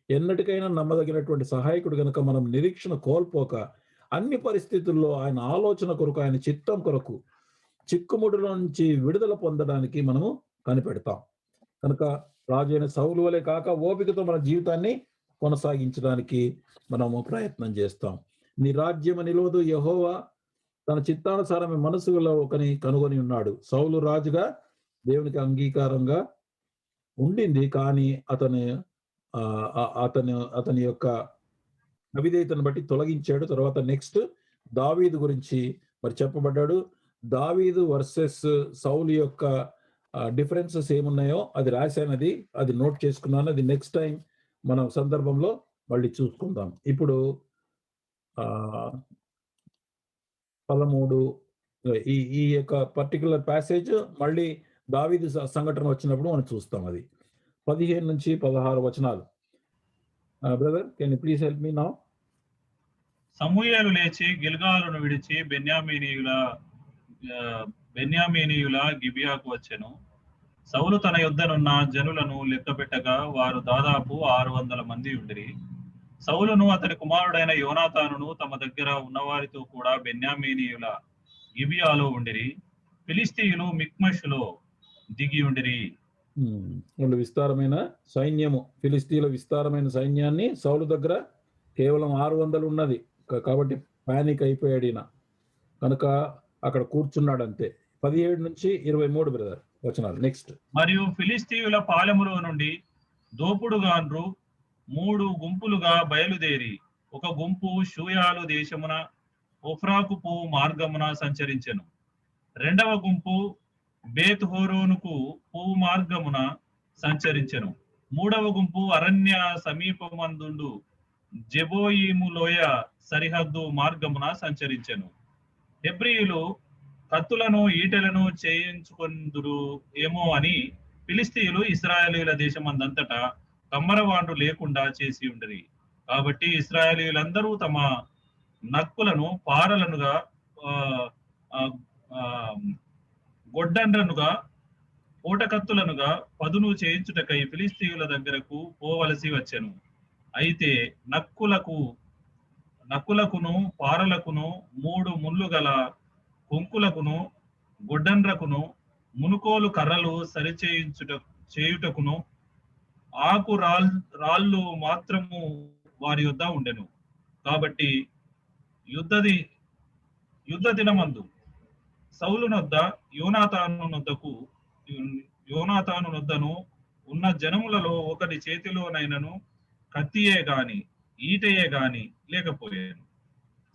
ఎన్నటికైనా నమ్మదగినటువంటి సహాయకుడు. గనుక మనం నిరీక్షణ కోల్పోక అన్ని పరిస్థితుల్లో ఆయన ఆలోచన కొరకు, ఆయన చిత్తం కొరకు, చిక్కుముడిలో నుంచి విడుదల పొందడానికి మనము కనిపెడతాం. కనుక రాజైన సౌలు వలె కాక ఓపికతో మన జీవితాన్ని కొనసాగించడానికి మనము ప్రయత్నం చేస్తాం. నీ రాజ్యము నిలవదు, యెహోవా తన చిత్తానుసారమే మనసులో ఒకని కనుగొని ఉన్నాడు. సౌలు రాజుగా దేవునికి అంగీకారంగా ఉండింది, కానీ అతని యొక్క అవిధేయతను బట్టి తొలగించాడు. తర్వాత నెక్స్ట్ దావీదు గురించి మరి చెప్పబడ్డాడు. దావీదు వర్సెస్ సౌలు యొక్క డిఫరెన్సెస్ ఏమున్నాయో అది రాశానది, అది నోట్ చేసుకున్నాను. అది నెక్స్ట్ టైం మనం సందర్భంలో మళ్ళీ చూసుకుందాం. ఇప్పుడు 13 ఈ యొక్క పర్టికులర్ ప్యాసేజ్ మళ్ళీ దావీదు సంఘటన వచ్చినప్పుడు మనం చూస్తాం. అది 15 నుంచి 16 వచనాలు. Brother, can you please help me now? సమూయేలు లేచి గిల్గాలును విడిచి బెన్యామీనీయుల గిబియాకు వచ్చెను. సౌలు తన యొద్దనున్న జనులను లెక్కపెట్టగా వారు దాదాపు 600 మంది ఉండిరి. సౌలును అతని కుమారుడైన యోనాతానును తమ దగ్గర ఉన్నవారితో కూడా బెన్యామీనీయుల గిబియాలో ఉండిరి. ఫిలిస్తీయులు మిక్మషులో దిగి ఉండిరి. వాళ్ళు విస్తారమైన సైన్యము, ఫిలిస్తీన్ల విస్తారమైన సైన్యాన్ని సౌలు దగ్గర కేవలం 600 ఉన్నది కాబట్టి పానిక్ అయిపోయాడు ఈయన, కనుక అక్కడ కూర్చున్నాడు అంతే. 17 నుంచి 23 బ్రదర్ వచనాలు. నెక్స్ట్. మరియు ఫిలిస్తీయుల పాలెములో నుండి దోపుడుగాండ్రు 3 గుంపులుగా బయలుదేరి ఒక గుంపు షూయాలు దేశమున ఒఫ్రాకు పువ్వు మార్గమున సంచరించెను. రెండవ గుంపు బేత్ హోరోనుకు పువ్వు మార్గమున సంచరించెను. మూడవ గుంపు అరణ్య సమీపమందుండు జెబోయిము లోయ సరిహద్దు మార్గమున సంచరించెను. హెబ్రీయులు కత్తులను ఈటెలను చేయించుకొందురు ఏమో అని ఫిలిస్తీయులు ఇశ్రాయేలీయుల దేశమందంతటా కమ్మరవాండ్రు లేకుండా చేసి ఉండిరి. కాబట్టి ఇశ్రాయేలీయులందరూ తమ నక్కులను పారలనుగా గొడ్డండ్రనుగా ఓటకత్తులనుగా పదును చేయించుటకై ఫిలిస్తీయుల దగ్గరకు పోవలసి వచ్చెను. అయితే నక్కులకును పారలకును 3 ముళ్ళు గల కొంకులకును గొడ్డండ్రకును మునుకోలు కర్రలు చేయుటకును ఆకు రాళ్ళు మాత్రము వారి యొద్ద ఉండెను. కాబట్టి యుద్ధ దినమందు సౌలు నొద్ద యోనాతాను నొద్దను ఉన్న జనములలో ఒకరి చేతిలోనైనను కత్తియే గాని ఈటయే గాని లేకపోయాను.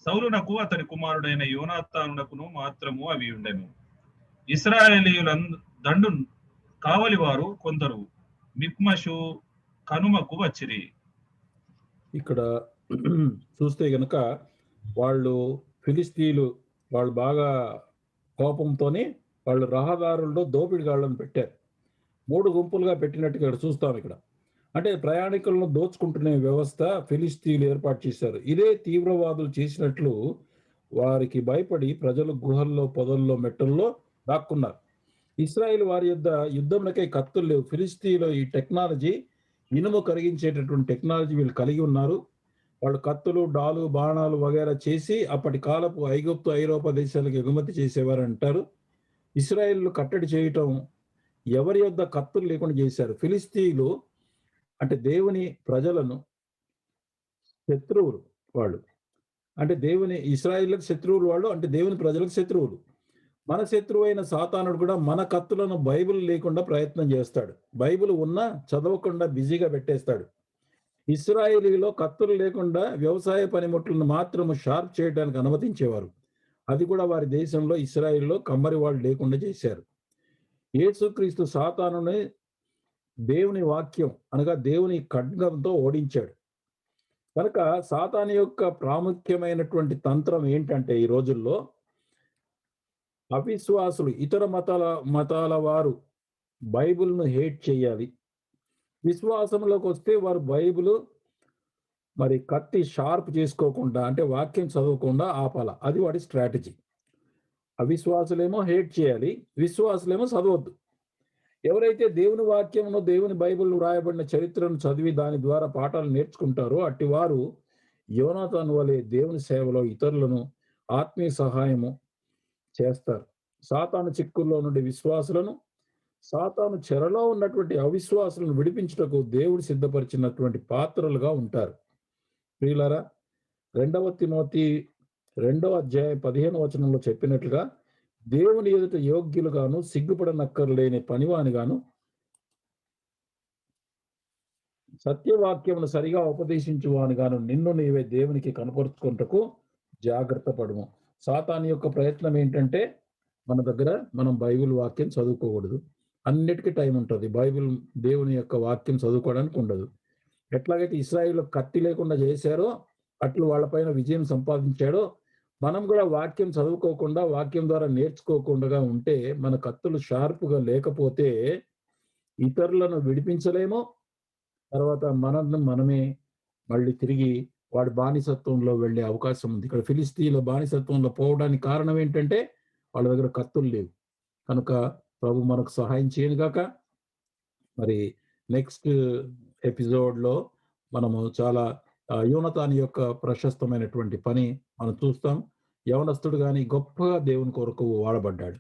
సౌలునకు అతని కుమారుడైన యోనాతానునకును మాత్రము అవి ఉండెను. ఇశ్రాయేలీయుల దండు కావలి వారు కొందరు మిక్మషు కనుమకు వచ్చిరి. ఇక్కడ చూస్తే గనక ఫిలిస్తీయులు వాళ్ళు బాగా కోపంతోనే వాళ్ళు రహదారుల్లో దోపిడిగాళ్ళను పెట్టారు. 3 గుంపులుగా పెట్టినట్టుగా చూస్తాం ఇక్కడ. అంటే ప్రయాణికులను దోచుకుంటునే వ్యవస్థ ఫిలిస్తీయులు ఏర్పాటు చేశారు. ఇదే తీవ్రవాదులు చేసినట్లు వారికి భయపడి ప్రజలు గుహల్లో, పొదల్లో, మెట్టల్లో దాక్కున్నారు. ఇశ్రాయేల్ వారి యొద్ద యుద్ధంలకై కత్తులు లేవు. ఫిలిస్తీయులు ఈ టెక్నాలజీ, ఇనుము కరిగించేటటువంటి టెక్నాలజీ వీళ్ళు కలిగి ఉన్నారు. వాళ్ళు కత్తులు, డాలు, బాణాలు వగైరా చేసి అప్పటి కాలపు ఐగుప్తు, ఐరోపా దేశాలకు ఎగుమతి చేసేవారు అంటారు. ఇశ్రాయేలు కట్టడి చేయటం ఎవరి యొద్ద కత్తులు లేకుండా చేశారు. ఫిలిస్తీయులు అంటే దేవుని ప్రజలను శత్రువులు వాళ్ళు, అంటే ఇశ్రాయేలులకు శత్రువులు వాళ్ళు, అంటే దేవుని ప్రజలకు శత్రువులు. మన శత్రువు అయిన సాతానుడు కూడా మన కత్తులను బైబిల్ లేకుండా ప్రయత్నం చేస్తాడు. బైబిల్ ఉన్నా చదవకుండా బిజీగా పెట్టేస్తాడు. ఇశ్రాయేలీలో కత్తులు లేకుండా వ్యవసాయ పనిముట్లను మాత్రము షార్ప్ చేయడానికి అనుమతించేవారు. అది కూడా వారి దేశంలో ఇశ్రాయేల్లో కమ్మరి వాళ్ళు లేకుండా చేశారు. యేసుక్రీస్తు సాతానుని దేవుని వాక్యం అనగా దేవుని ఖడ్గంతో ఓడించాడు. కనుక సాతాను యొక్క ప్రాముఖ్యమైనటువంటి తంత్రం ఏంటంటే ఈ రోజుల్లో అవిశ్వాసులు, ఇతర మతాల వారు బైబిల్ను హేట్ చేయాలి. విశ్వాసంలోకి వస్తే వారు బైబిల్ మరి కత్తి షార్ప్ చేసుకోకుండా, అంటే వాక్యం చదవకుండా ఆపాల. అది వాడి స్ట్రాటజీ. అవిశ్వాసులేమో హేట్ చేయాలి, విశ్వాసులేమో చదవద్దు. ఎవరైతే దేవుని వాక్యమును, దేవుని బైబిల్ రాయబడిన చరిత్రను చదివి దాని ద్వారా పాఠాలు నేర్చుకుంటారో అట్టి వారు యోనాతాను వలె దేవుని సేవలో ఇతరులను ఆత్మీయ సహాయము చేస్తారు. సాతాను చిక్కుల్లో నుండి విశ్వాసులను, సాతాను చెరలో ఉన్నటువంటి అవిశ్వాసులను విడిపించుటకు దేవుడు సిద్ధపరిచినటువంటి పాత్రలుగా ఉంటారు. ప్రియులారా, 2 తిమోతి 2వ అధ్యాయం 15వ వచనంలో చెప్పినట్లుగా దేవుని ఎదుట యోగ్యులుగాను, సిగ్గుపడనక్కర్లేని పనివానిగాను, సత్యవాక్యమును సరిగా ఉపదేశించువానిగాను నిన్ను నీవే దేవునికి కనపరుచుకుంటకు జాగ్రత్త పడుము. సాతాను యొక్క ప్రయత్నం ఏంటంటే మన దగ్గర మనం బైబిల్ వాక్యం చదువుకోకూడదు. అన్నిటికీ టైం ఉంటుంది, బైబిల్ దేవుని యొక్క వాక్యం చదువుకోవడానికి ఉండదు. ఎట్లాగైతే ఇశ్రాయేలు కత్తి లేకుండా చేశారో అట్లు వాళ్ళపైన విజయం సంపాదించాడో మనం కూడా వాక్యం చదువుకోకుండా, వాక్యం ద్వారా నేర్చుకోకుండా ఉంటే, మన కత్తులు షార్ప్గా లేకపోతే ఇతరులను విడిపించలేమో, తర్వాత మనమే మళ్ళీ తిరిగి వాడి బానిసత్వంలో వెళ్ళే అవకాశం ఉంది. ఇక్కడ ఫిలిస్తీన్ల బానిసత్వంలో పోవడానికి కారణం ఏంటంటే వాళ్ళ దగ్గర కత్తులు లేవు. కనుక ప్రభు మనకు సహాయం చేయను గాక. మరి నెక్స్ట్ ఎపిసోడ్‌లో మనము చాలా యోనతాను యొక్క ప్రశస్తమైనటువంటి పని మనం చూస్తాం. యవనస్తుడు గాని గొప్పగా దేవుని కొరకు వాడబడ్డాడు.